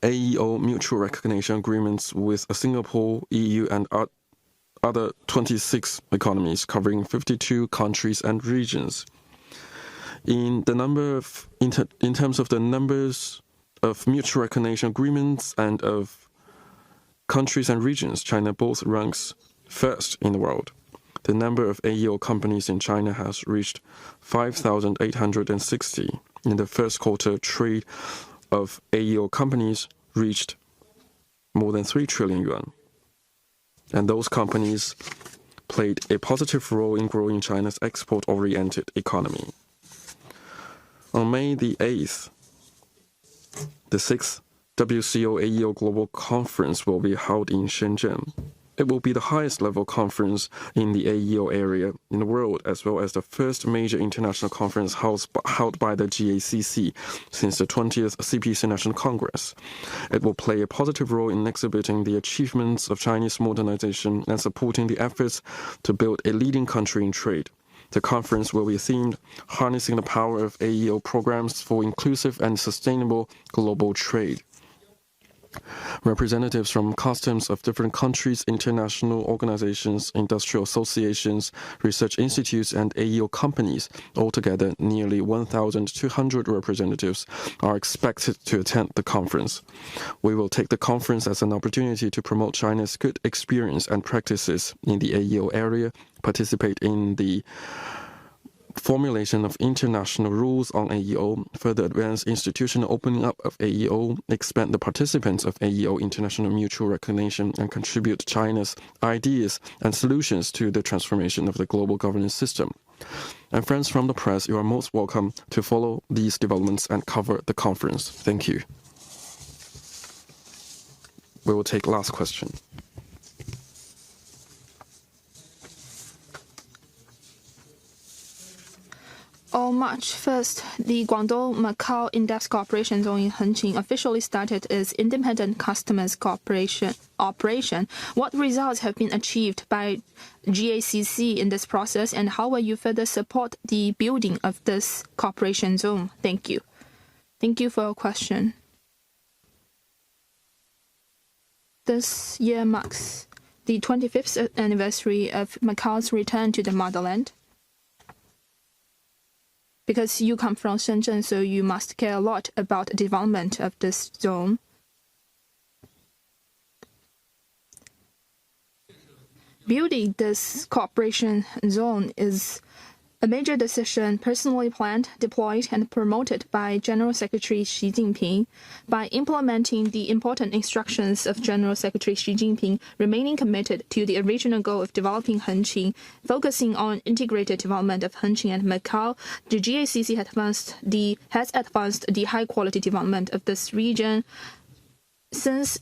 AEO mutual recognition agreements with Singapore, EU, and other 26 economies, covering 52 countries and regions. In terms of the numbers of mutual recognition agreements and of countries and regions, China both ranks first in the world. The number of AEO companies in China has reached 5,860. in the first quarter, trade of AEO companies reached more than 3 trillion yuan. And those companies played a positive role in growing China's export-oriented economy. On May the 8th, the 6th WCO AEO Global Conference will be held in Shenzhen. It will be the highest level conference in the AEO area in the world, as well as the first major international conference held by the GACC since the 20th CPC National Congress. It will play a positive role in exhibiting the achievements of Chinese modernization and supporting the efforts to build a leading country in trade. The conference will be themed Harnessing the Power of AEO Programs for Inclusive and Sustainable Global Trade. Representatives from customs of different countries, international organizations, industrial associations, research institutes, and AEO companies, altogether nearly 1,200 representatives, are expected to attend the conference. We will take the conference as an opportunity to promote China's good experience and practices in the AEO area, participate in the formulation of international rules on AEO, further advance institutional opening up of AEO, expand the participants of AEO international mutual recognition, and contribute China's ideas and solutions to the transformation of the global governance system. And friends from the press, you are most welcome to follow these developments and cover the conference. Thank you. We will take last question. On March 1st, the Guangdong-Macau In-Depth Cooperation Zone in Hengqin officially started its independent customers cooperation operation. What results have been achieved by GACC in this process, and how will you further support the building of this cooperation zone? Thank you. Thank you for your question. This year marks the 25th anniversary of Macau's return to the motherland. Because you come from Shenzhen, so you must care a lot about the development of this zone. Building this cooperation zone is a major decision personally planned, deployed, and promoted by General Secretary Xi Jinping. By implementing the important instructions of General Secretary Xi Jinping, remaining committed to the original goal of developing Hengqin, focusing on integrated development of Hengqin and Macau, the GACC has advanced the high-quality development of this region. Since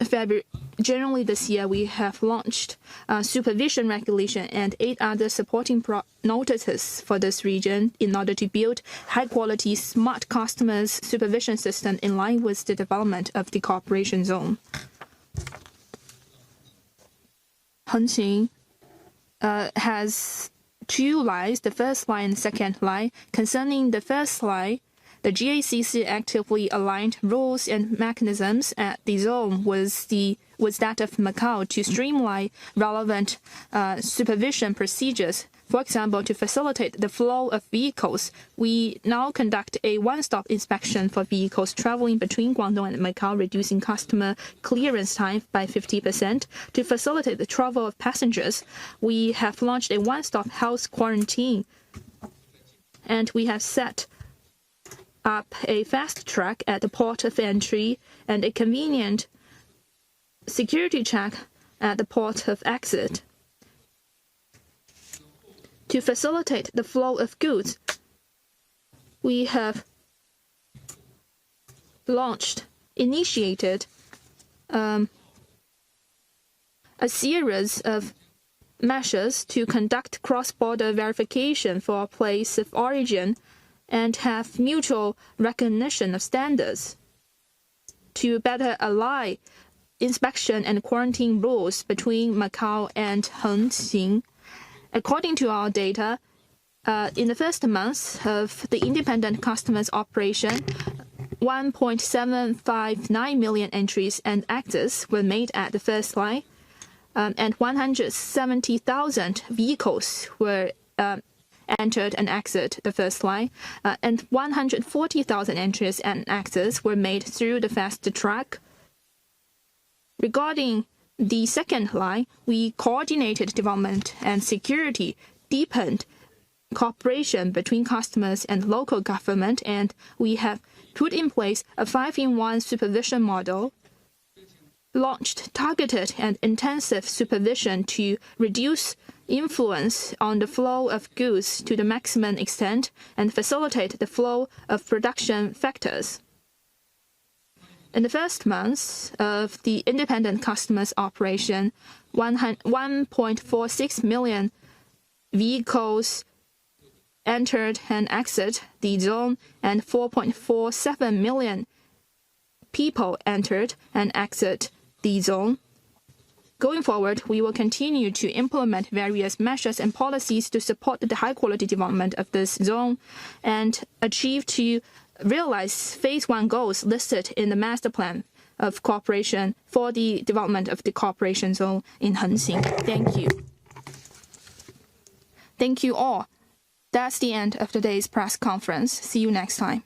January this year, we have launched supervision regulation and 8 other supporting notices for this region in order to build high-quality smart customers supervision system in line with the development of the cooperation zone. Hengqin has 2 lines, the first line and second line. Concerning the first line, the GACC actively aligned rules and mechanisms at the zone with that of Macau to streamline relevant supervision procedures. For example, to facilitate the flow of vehicles, we now conduct a one-stop inspection for vehicles traveling between Guangdong and Macau, reducing customer clearance time by 50%. To facilitate the travel of passengers, we have launched a one-stop health quarantine, and we have set up a fast track at the port of entry and a convenient security check at the port of exit. To facilitate the flow of goods, we have initiated a series of measures to conduct cross-border verification for a place of origin and have mutual recognition of standards to better align inspection and quarantine rules between Macau and Hengqin. According to our data, in the first month of the independent customers operation, 1.759 million entries and exits were made at the first line, and 170,000 vehicles were entered and exit the first line, and 140,000 entries and exits were made through the fast track. Regarding the second line, we coordinated development and security, deepened cooperation between customers and local government, and we have put in place a 5-in-1 supervision model, launched targeted and intensive supervision to reduce influence on the flow of goods to the maximum extent and facilitate the flow of production factors. In the first months of the independent customers operation, 1.46 million vehicles entered and exited the zone, and 4.47 million people entered and exited the zone. Going forward, we will continue to implement various measures and policies to support the high-quality development of this zone and achieve to realize Phase 1 goals listed in the Master Plan of Cooperation for the development of the cooperation zone in Hengxin. Thank you. Thank you all. That's the end of today's press conference. See you next time.